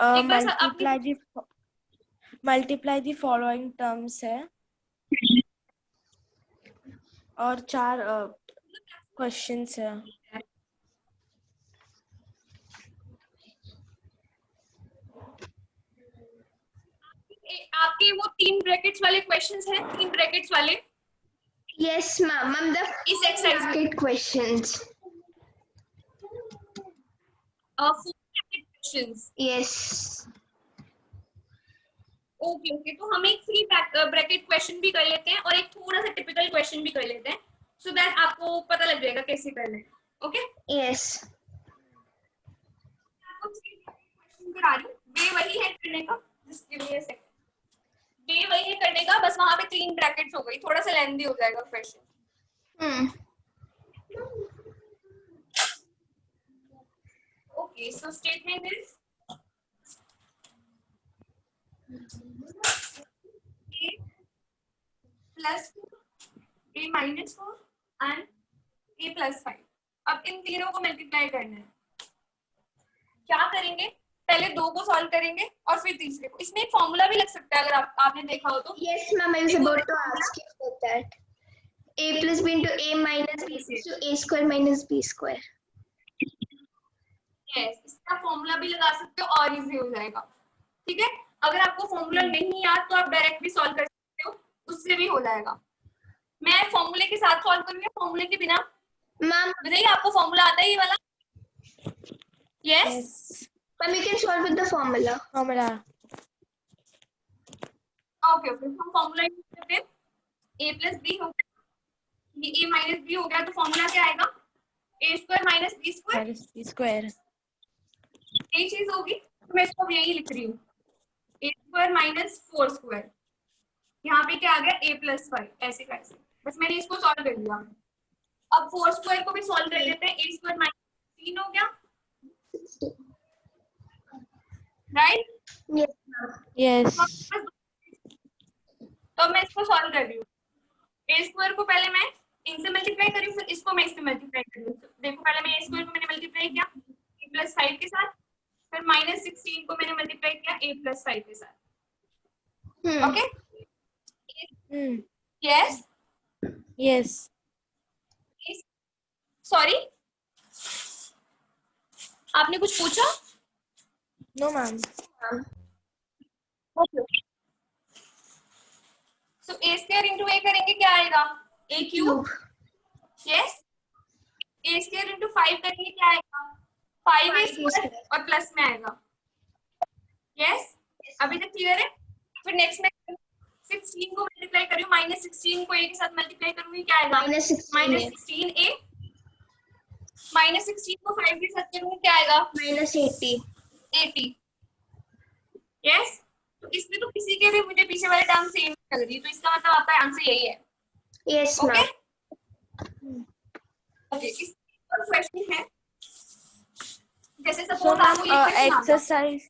multiply the following terms है और 4 क्वेश्चंस है। आपके वो 3 ब्रैकेट्स वाले क्वेश्चंस हैं, 3 ब्रैकेट्स वाले? Yes, ma'am. Ma'am, the इस exercise bracket questions. 4 bracket questions. Yes. Okay okay, तो हम एक फ्री ब्रैकेट क्वेश्चन भी कर लेते हैं और एक थोड़ा सा टिपिकल क्वेश्चन भी कर लेते हैं, सो दैट आपको पता लग जाएगा कैसे करना है. ओके, यस आपको क्वेश्चन करा रही हूँ, वे वही है करने का, just give me a second. वे वही है करने का, बस वहां पे 3 ब्रैकेट्स हो गई, थोड़ा सा लेंथी हो जाएगा question. Okay, so statement is a plus 4, a minus 4 and a plus 5. अब इन तीनों को मल्टीप्लाई करना है. क्या करेंगे, पहले 2 को सॉल्व करेंगे और फिर तीसरे को. इसमें एक फॉर्मूला भी लग सकता है, अगर आपने देखा हो तो. Yes ma'am, I was about to ask you for that. a plus b into a minus b to a square minus b square. Yes, इसका फॉर्मूला भी लगा सकते हो और इजी हो जाएगा. ठीक है, अगर आपको फॉर्मूला नहीं याद तो आप डायरेक्ट भी सॉल्व कर सकते हो, उससे भी हो जाएगा. मैं फॉर्मूले के साथ सॉल्व करूंगी, फॉर्मूले के बिना. Ma'am, बताइए, आपको फॉर्मूला आता है ये वाला? Yes. ma'am, you can solve with the formula. Formula. Okay okay, हम फॉर्मूला यूज करते हैं. a प्लस बी हो गया, ये a माइनस बी हो गया, तो फॉर्मूला क्या आएगा? a square minus b square. Minus b square. यही चीज होगी, तो मैं इसको यही लिख रही हूँ, a स्क्वायर माइनस 4 स्क्वायर. यहाँ पे क्या आ गया? a plus 5. ऐसे कैसे, बस मैंने इसको सॉल्व कर दिया. अब 4 स्क्वायर को भी सॉल्व कर लेते हैं. a स्क्वायर माइनस 3 हो गया, राइट? Yes, ma'am. Yes. तो मैं इसको सॉल्व कर रही हूँ. a स्क्वायर को पहले मैं इनसे मल्टीप्लाई करी, फिर इसको मैं इससे मल्टीप्लाई करी. देखो, पहले मैं a स्क्वायर को मैंने मल्टीप्लाई किया a प्लस 5 के साथ, फिर माइनस 16 को मैंने मल्टीप्लाई किया a प्लस 5 के साथ. Okay, yes. Yes. सॉरी, आपने कुछ पूछा? No, ma'am. Okay. So a square into a करेंगे, क्या आएगा? a cube. Yes. a square into 5 करेंगे, क्या आएगा? 5a स्क्वायर और प्लस में आएगा. यस, अभी तक क्लियर है? फिर नेक्स्ट में 16 को मल्टीप्लाई करूँ, माइनस 16 को a के साथ मल्टीप्लाई करूंगी, क्या आएगा? Minus 16 माइनस है. 16a. माइनस 16 को 5 के साथ करूंगी, क्या आएगा? Minus 80. 80. यस, तो इसमें तो किसी के भी मुझे पीछे वाले टर्म सेम लग रही है, तो इसका मतलब आपका आंसर यही है. Yes, okay ma'am. ओके. इस पर क्वेश्चन है, जैसे So, सपोज ma'am, आपको ये क्वेश्चन आता. exercise.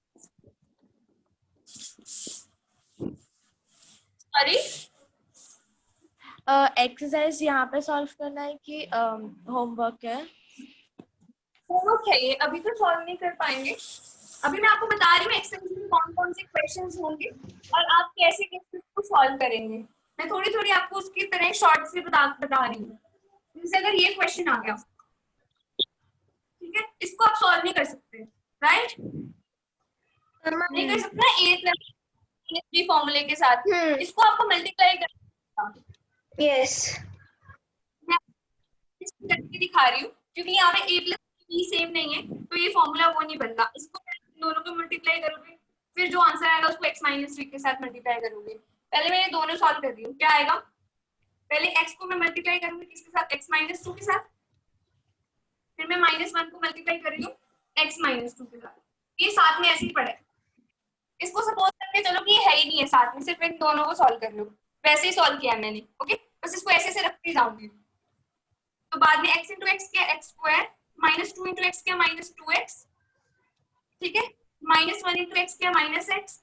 सॉरी, एक्सरसाइज यहाँ पे सॉल्व करना है कि होमवर्क है? होमवर्क है ये, अभी तो सॉल्व नहीं कर पाएंगे. अभी मैं आपको बता रही हूँ एक्सरसाइज में कौन कौन से क्वेश्चंस होंगे और आप कैसे कैसे उसको सॉल्व करेंगे. मैं थोड़ी थोड़ी आपको उसकी तरह शॉर्ट से बता रही हूँ. जैसे अगर ये क्वेश्चन आ गया, ठीक है, इसको आप सॉल्व नहीं कर सकते, राइट? नहीं कर सकते ना a प्लस बी फॉर्मूले के साथ. इसको आपको मल्टीप्लाई करना. Yes. मैं इसको करके दिखा रही हूँ, क्योंकि यहाँ पे a प्लस बी सेम नहीं है, तो ये फॉर्मूला वो नहीं बनता. इसको दोनों को मल्टीप्लाई करोगे, फिर जो आंसर आएगा उसको x माइनस 3 के साथ मल्टीप्लाई करोगे. पहले मैं ये दोनों सॉल्व कर रही हूँ, क्या आएगा? पहले x को मैं मल्टीप्लाई करूंगी किसके साथ? x माइनस 2 के साथ. फिर मैं -1 को मल्टीप्लाई कर रही हूँ x माइनस 2 के साथ. ये साथ में ऐसे ही पड़ा है. इसको सपोज करके चलो कि ये है ही नहीं है साथ में, सिर्फ इन दोनों को सॉल्व कर लो. वैसे ही सॉल्व किया मैंने. ओके, बस इसको ऐसे से रखती जाऊंगी. तो बाद में x इंटू एक्स किया x स्क्वायर, -2 इंटू एक्स किया -2x. ठीक है, -1 इंटू एक्स किया -x,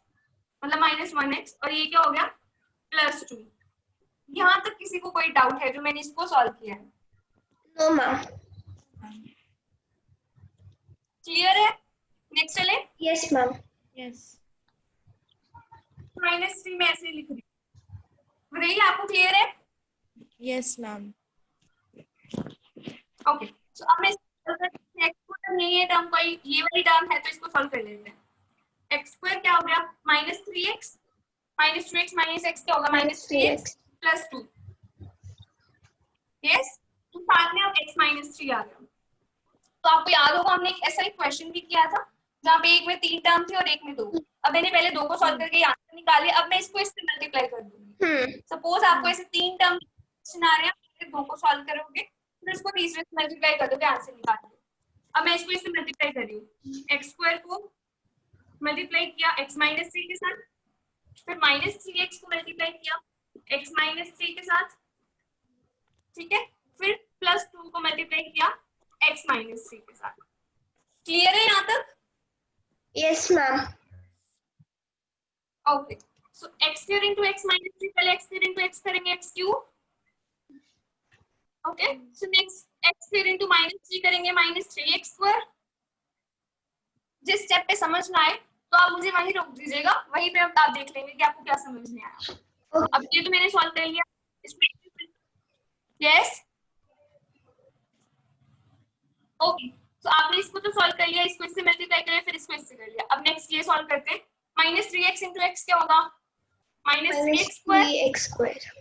मतलब -1x, और ये क्या हो गया? +2. यहाँ तक किसी को कोई डाउट है जो मैंने इसको सॉल्व किया है? No, ma'am. क्लियर है? नेक्स्ट चले. Yes, ma'am. Yes. -3 में ऐसे लिख रही हूँ. बताइए, आपको क्लियर है? Yes, ma'am. ओके, सो अब मैं नहीं है टर्म कोई, ये वाली टर्म है, तो इसको सॉल्व कर लेते हैं. x स्क्वायर क्या हो गया? -3x, -2x माइनस x क्या होगा? -3x plus 2. यस, तो साथ में अब x माइनस 3 आ गया. तो आपको याद होगा हमने एक ऐसा ही क्वेश्चन भी किया था जहाँ पे एक में 3 टर्म थी और एक में 2. अब मैंने पहले 2 को सॉल्व करके आंसर निकालिए। अब मैं इसको इससे मल्टीप्लाई कर दूंगी। सपोज आपको ऐसे 3 टर्म क्वेश्चन आ रहे हैं, आप 2 को सॉल्व करोगे, फिर उसको तीसरे से मल्टीप्लाई कर दोगे, आंसर निकाल दोगे। अब मैं इसको इससे मल्टीप्लाई कर रही हूँ, एक्स स्क्वायर को मल्टीप्लाई किया x माइनस 3 के साथ, फिर माइनस 3x को मल्टीप्लाई किया x माइनस 3 के साथ, ठीक है, फिर प्लस 2 को मल्टीप्लाई किया x माइनस 3 के साथ। क्लियर है यहाँ तक? Yes ma'am. ओके, सो x cube into x minus 3, पहले x क्यूब इंटू x करेंगे, x cube. Okay, so next x cube into minus 3 करेंगे, माइनस 3x स्क्वायर। जिस स्टेप पे समझ ना आए तो आप मुझे वहीं रोक दीजिएगा, वहीं पे आप देख लेंगे कि आपको क्या समझ में आया। अब ये तो मैंने सॉल्व कर लिया, इसमें यस ओके, तो आपने इसको तो सॉल्व कर लिया, इसको इससे मल्टीप्लाई कर लिया, फिर इसको इससे कर लिया। अब नेक्स्ट ये सॉल्व करते हैं, माइनस 3x इंटू x क्या होगा, minus 3x square.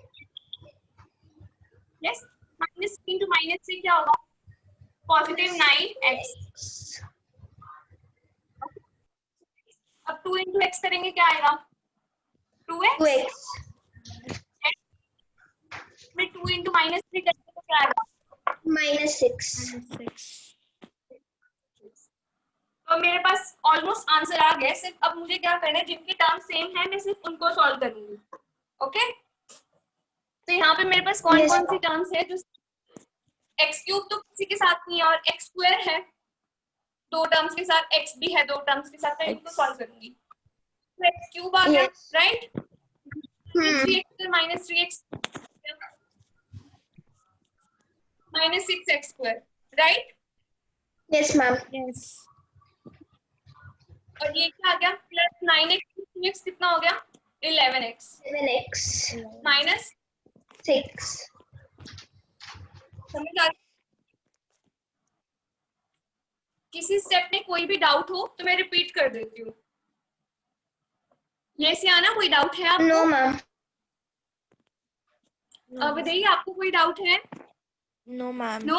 Yes, minus 3 into minus 3 क्या होगा, पॉजिटिव 9x। अब 2 इंटू x करेंगे, क्या आएगा, 2x। फिर 2 इंटू माइनस 3 करेंगे तो क्या आएगा, -6। तो मेरे पास ऑलमोस्ट आंसर आ गया। सिर्फ अब मुझे क्या करना है, जिनके टर्म सेम है मैं सिर्फ उनको सॉल्व करूंगी। ओके, तो यहाँ पे मेरे पास कौन कौन सी टर्म्स है, जो एक्स क्यूब तो किसी के साथ नहीं है, और एक्स स्क्वायर है 2 टर्म्स के साथ, एक्स भी है 2 टर्म्स के साथ, तो इनको सॉल्व करूंगी। तो एक्स क्यूब आ गया, right, minus 3x minus 6x square, right. Yes ma'am. Yes. और ये क्या आ गया, प्लस 9x कितना हो गया, 11x 7x माइनस 6। समझ आ गया? किसी स्टेप में कोई भी डाउट हो तो मैं रिपीट कर देती हूँ। ये से आना, कोई डाउट है आपको? No ma'am. बताइए, आपको कोई डाउट है? No, ma'am. नो?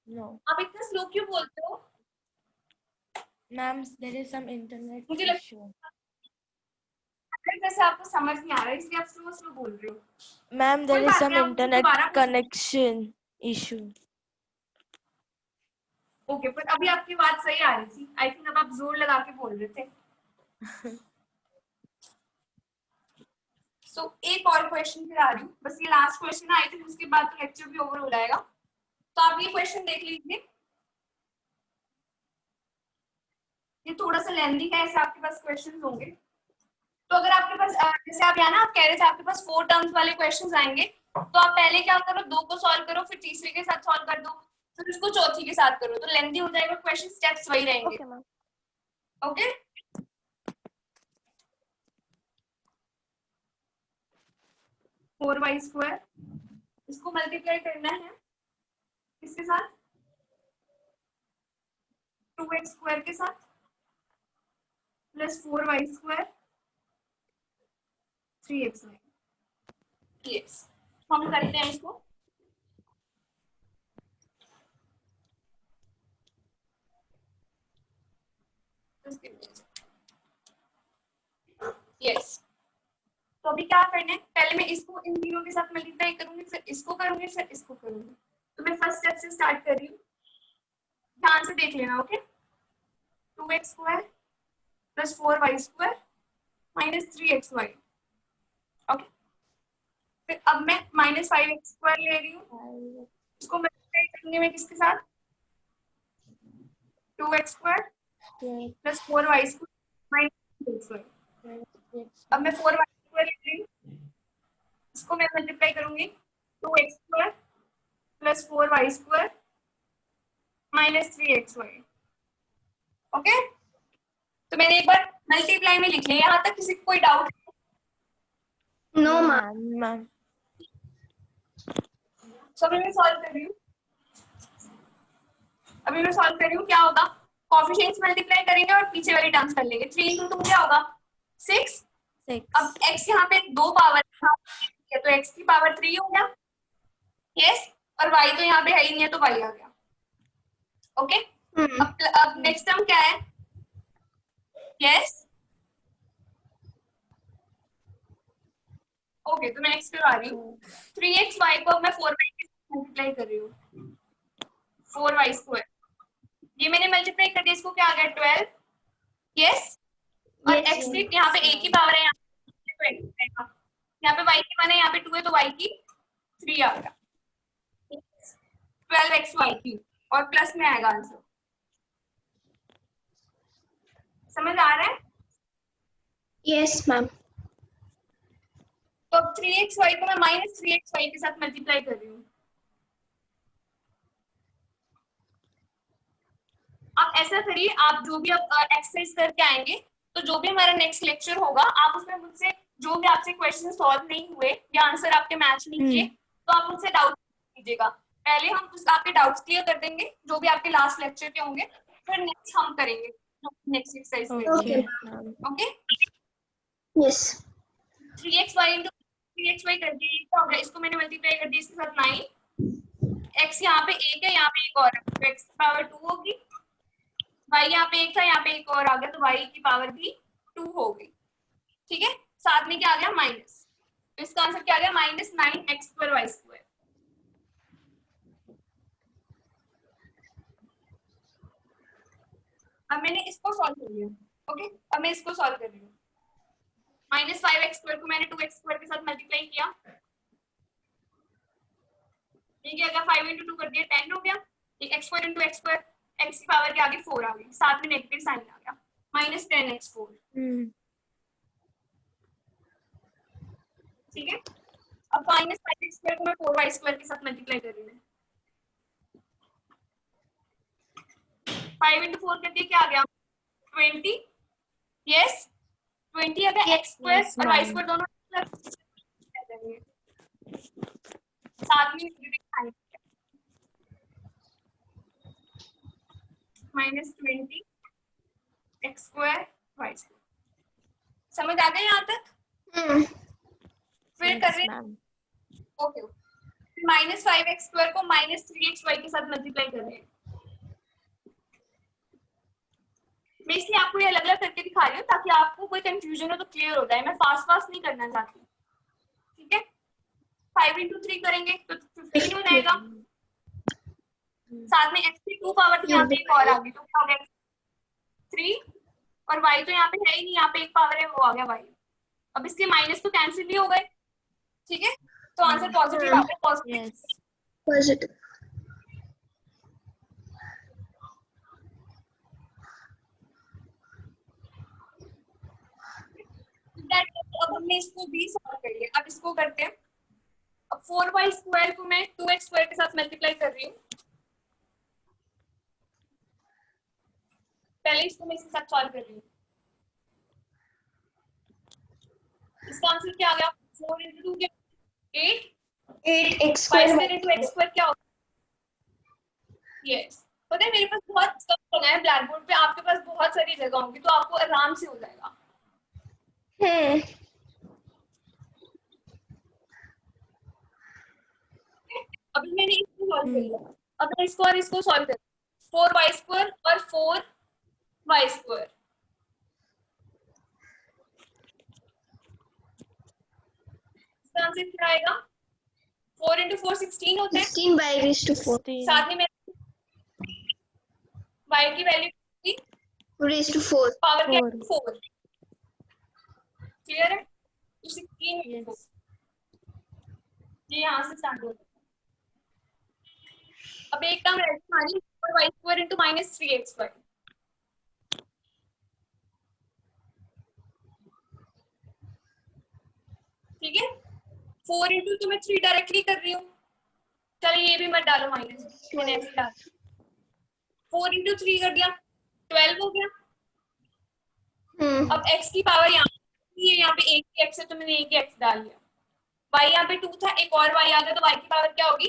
No. आप इतना स्लो क्यों बोलते हो? Ma'am, there is some internet मुझे लगता issue. है जैसे आपको समझ नहीं आ रहा है, इसलिए आप स्लो स्लो बोल रहे हो। Ma'am, there कोई is बात some नहीं, आप मुझे internet दोबारा पूछ- connection issue. ओके, पर अभी आपकी बात सही आ रही थी। आई थिंक अब आप जोर लगा के बोल रहे थे। सो एक और क्वेश्चन फिर आ रही हूँ, बस ये लास्ट क्वेश्चन आई थिंक, उसके बाद लेक्चर भी ओवर हो जाएगा। तो आप ये क्वेश्चन देख लीजिए, ये थोड़ा सा लेंथी है, ऐसे आपके पास क्वेश्चंस होंगे। तो अगर आपके पास जैसे आप यहाँ ना, आप कह रहे थे आपके पास 4 टर्म्स वाले क्वेश्चंस आएंगे, तो आप पहले क्या करो, 2 को सॉल्व करो, फिर तीसरे के साथ सॉल्व कर दो, फिर उसको चौथी के साथ करो, तो लेंथी हो जाएगा क्वेश्चन, स्टेप्स वही रहेंगे। Okay, ma'am. Okay, four y square, इसको मल्टीप्लाई करना है किसके साथ, 2x स्क्वायर के साथ, plus 4y square 3xy। Yes, हम करते हैं इसको। यस, तो अभी क्या करना है, पहले मैं इसको इन तीनों के साथ मल्टीप्लाई करूंगी, फिर इसको करूंगी, फिर इसको करूंगी। तो मैं फर्स्ट स्टेप से स्टार्ट कर रही हूँ, ध्यान से देख लेना। Okay, 2x square plus 4y square minus 3xy। Okay, फिर अब मैं माइनस 5x स्क्वायर ले रही हूँ, इसको मल्टीप्लाई करूंगी मैं किसके साथ, 2x square plus 4y square minus 3xy। अब मैं 4y स्क्वायर ले रही हूँ, इसको मैं मल्टीप्लाई करूंगी, 2x square plus 4y square minus 3xy। Okay, तो मैंने एक बार मल्टीप्लाई में लिख लिया। यहाँ तक किसी को कोई डाउट? No ma'am. Ma'am. सो अभी मैं सॉल्व कर रही हूँ, क्या होगा, कोएफिशिएंट्स मल्टीप्लाई करेंगे और पीछे वाली टर्म्स कर लेंगे। 3 इंटू 2 क्या होगा, 6। 6. अब x यहाँ पे 2 पावर है, तो x की पावर 3 हो गया। यस, और y तो यहाँ पे है ही नहीं है, तो y आ गया। ओके, अब नेक्स्ट टर्म क्या है, यस ओके तो मैं नेक्स्ट करवा रही हूँ 3xy को मैं 4y के साथ मल्टीप्लाई कर रही हूँ 4y²। ये मैंने मल्टीप्लाई कर दिया, इसको क्या आ गया 12। यस और Yes, x ma'am. की यहाँ पे a की पावर है, यहाँ पे y की 1 है, यहाँ पे 2 है तो y की 3 आ गया 12xy³ और प्लस में आएगा आंसर। समझ आ रहा है? Yes, ma'am. तो अब 3xy को मैं -3xy के साथ मल्टीप्लाई कर रही हूँ। आप ऐसा करिए, आप जो भी आप एक्सरसाइज करके आएंगे तो जो भी हमारा नेक्स्ट लेक्चर होगा आप उसमें मुझसे जो भी आपसे क्वेश्चन सॉल्व नहीं हुए या आंसर आपके मैच नहीं किए तो आप मुझसे डाउट कीजिएगा। पहले हम आपके डाउट्स क्लियर कर देंगे जो भी आपके लास्ट लेक्चर के होंगे, फिर नेक्स्ट हम करेंगे next exercise Okay. Okay. Yes. 3xy into 3xy कर दिए, क्या हो गया, इसको मैंने मल्टीप्लाई कर दिया इसके साथ 9, x यहाँ पे 1 है, यहाँ पे एक और है तो x की पावर 2 होगी, y यहाँ पे 1 था, यहाँ पे एक और आ गया तो y की पावर भी 2 हो गई। ठीक है, साथ में क्या आ गया माइनस, तो इसका आंसर क्या आ गया -9x²y²। अब मैंने इसको सॉल्व कर लिया। ओके, अब मैं इसको सॉल्व कर रही हूँ। -5x² को मैंने 2x² के साथ मल्टीप्लाई किया, ये क्या गया 5 into 2 कर दिया 10 हो गया, ये x² into x², x की पावर के आगे 4 आ गई, साथ में नेगेटिव साइन आ गया -10x4। ठीक है, अब -5x² को मैं 4y² के साथ मल्टीप्लाई कर रही हूँ। 5 into 4 कर दिया, क्या आ गया 20। यस 20 आ गया, x² और y² दोनों साथ में -20 x² y²। समझ आ गया यहाँ तक? फिर कर रहे ओके, -5x² को -3xy के साथ मल्टीप्लाई कर रहे हैं। मैं इसलिए आपको ये अलग अलग करके दिखा रही हूँ ताकि आपको कोई कंफ्यूजन हो तो क्लियर हो जाए, मैं फास्ट नहीं करना चाहती। ठीक है, 5 into 3 करेंगे तो 15 हो जाएगा, साथ में x की 2 पावर यहाँ पे एक और आ गई तो क्या हो गया 3, और y तो यहाँ पे है ही नहीं, यहाँ पे एक पावर है वो आ गया y। अब इसके माइनस तो कैंसिल भी हो गए। ठीक है, तो आंसर पॉजिटिव आ गया, पॉजिटिव। Positive. अब हमने इसको भी सॉल्व कर लिया, अब इसको करते हैं। अब 4y² को मैं 2x² के साथ मल्टीप्लाई कर रही हूँ। पहले इसको मैं इसके साथ सॉल्व कर रही हूँ। इसका आंसर क्या आ गया 4 into 2 क्या 8 8x² into x² क्या होगा यस। पता है मेरे पास बहुत कम जगह है ब्लैक बोर्ड पे, आपके पास बहुत सारी जगह होंगी तो आपको आराम से हो जाएगा। अभी मैंने इसको सॉल्व कर लिया, अब मैं इसको और इसको सॉल्व कर 4y² और 4y²। इसका आंसर क्या आएगा 4 into 4 16 होता है, 16/4 साथ में मैं y की वैल्यू raised to 4. पावर क्या 4। क्लियर है, तो 16 ये यहाँ से स्टार्ट होता है। अब एक टर्म रहती है हमारी 4y² into -3xy। ठीक है, 4 into तो मैं 3 डायरेक्टली कर रही हूँ, चलो ये भी मत डालो माइनस, मैंने ऐसे डाल 4 into 3 कर दिया 12 हो गया। अब x की पावर यहाँ पे एक ही x है तो मैंने एक ही x डाल दिया, y यहाँ पे 2 था, एक और y आ गया तो y की पावर क्या होगी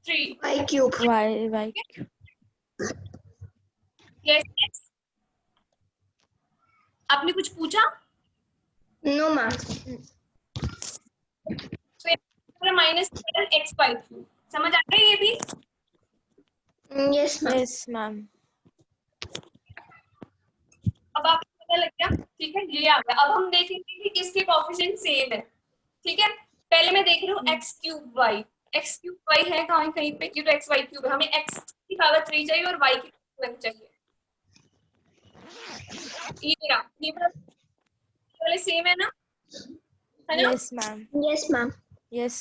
3 y³। यस। आपने कुछ पूछा? No, ma'am. -12x/3 समझ आ रहा है ये भी? Yes, ma'am. Yes, ma'am. अब आपको पता लग गया। ठीक है, ये आ गया। अब हम देखेंगे कि किसके कोएफिशिएंट सेम है। ठीक है, पहले मैं देख रही हूँ x cube y, x cube y है कहीं कहीं पे, ये तो एक्स वाई क्यूब है, हमें एक्स की पावर 3 चाहिए और वाई की पावर 1 चाहिए। ये वाले सेम है ना, है ना? Yes, ma'am. Yes, ma'am. Yes.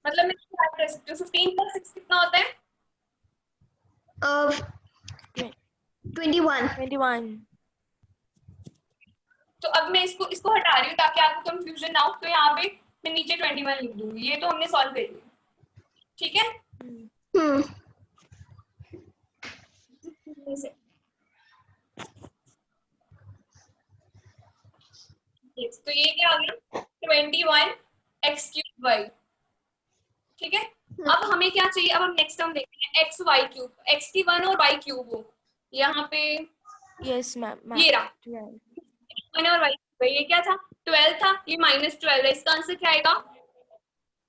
मतलब मैं क्या कर सकती हूँ, 15 प्लस 6 कितना होता है? 21. 21. तो अब मैं इसको इसको हटा रही हूँ ताकि आपको कंफ्यूजन ना हो, तो यहाँ पे मैं नीचे 21 लिख दूंगी, ये तो हमने सॉल्व कर लिया, ठीक है? Hmm. Yes, तो ये क्या आ गया 21 एक्स क्यूब वाई, ठीक है? अब हमें क्या चाहिए, अब हम नेक्स्ट टर्म देखते हैं एक्स वाई क्यूब, एक्स की 1 और वाई क्यूब हो, यहाँ पे Yes, ma'am. ये रहा 12. 1 और वाई क्यूब, ये क्या था 12 था, ये -12 है, इसका आंसर क्या आएगा?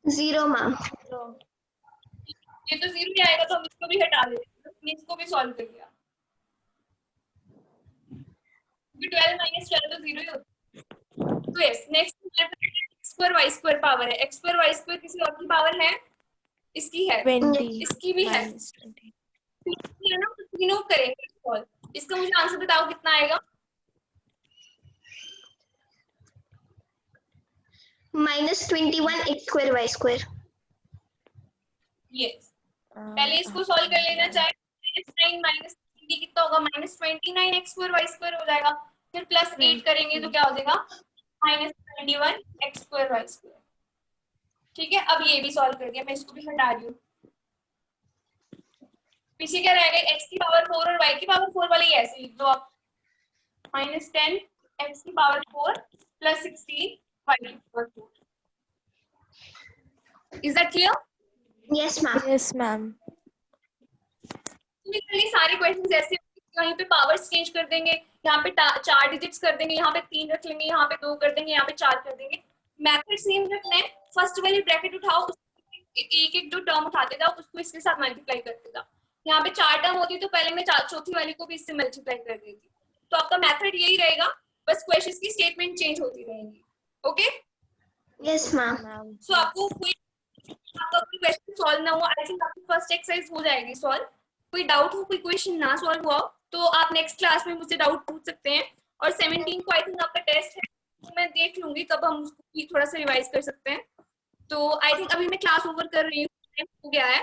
0, ma'am. So, ये तो 0 ही आएगा, तो हम इसको भी हटा देते हैं, तो इसको भी सॉल्व कर लिया, 12 - 12 तो 0 ही होता है। तो yes, next x square y square power है, एक्स स्क्वायर वाई स्क्वायर किसी और की पावर है, इसकी है, 20. इसकी भी है, -20. है ना? तो तीनों करेंगे सॉल्व, इसका मुझे आंसर बताओ कितना आएगा? -21 x square y square. Yes, पहले इसको सॉल्व कर लेना, चाहे -9 - 20 कितना होगा, -29 एक्स स्क्वायर वाई स्क्वायर हो जाएगा, फिर +8 करेंगे तो क्या हो जाएगा -21 एक्स स्क्वायर वाई स्क्वायर, ठीक है? अब ये भी सॉल्व कर दिया, मैं इसको भी हटा रही हूँ, पीछे क्या रह गया, एक्स की पावर 4 और वाई की पावर 4 वाले ऐसे लिख दो आप, -10 एक्स की पावर 4 + 16 वाई की power 4। Is that clear? Yes, ma'am. Yes, ma'am. Similarly सारे क्वेश्चंस ऐसे कहीं पे पावर्स चेंज कर देंगे, यहाँ पे 4 डिजिट्स कर देंगे, यहाँ पे 3 रख लेंगे, यहाँ पे 2 कर देंगे, यहाँ पे 4 कर देंगे, मेथड सेम रखना है, फर्स्ट वाली ब्रैकेट उठाओ, एक एक जो टर्म उठाते जाओ उसको इसके साथ मल्टीप्लाई करते जाओ, यहाँ पे 4 टर्म होती तो पहले मैं चौथी वाली को भी इससे मल्टीप्लाई कर देती, तो आपका मेथड यही रहेगा, बस क्वेश्चंस की स्टेटमेंट चेंज होती रहेंगी, ओके? Yes, ma'am. Ma'am. सो आपका कोई क्वेश्चन सॉल्व ना हुआ, आई थिंक आपकी फर्स्ट एक्सरसाइज हो जाएगी सॉल्व, कोई डाउट हो, कोई क्वेश्चन ना सॉल्व हुआ तो आप नेक्स्ट क्लास में मुझसे डाउट पूछ सकते हैं, और 17 को आई थिंक आपका टेस्ट है, तो मैं देख लूंगी कब हम उसको थोड़ा सा रिवाइज कर सकते हैं, तो आई थिंक अभी मैं क्लास ओवर कर रही हूँ, टाइम हो गया है,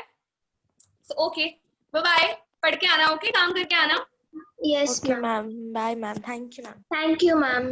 सो ओके बाय बाय, पढ़ के आना, ओके, काम करके आना। Yes, Okay, ma'am. ma'am. Bye, ma'am. Thank you, ma'am. Thank you, ma'am.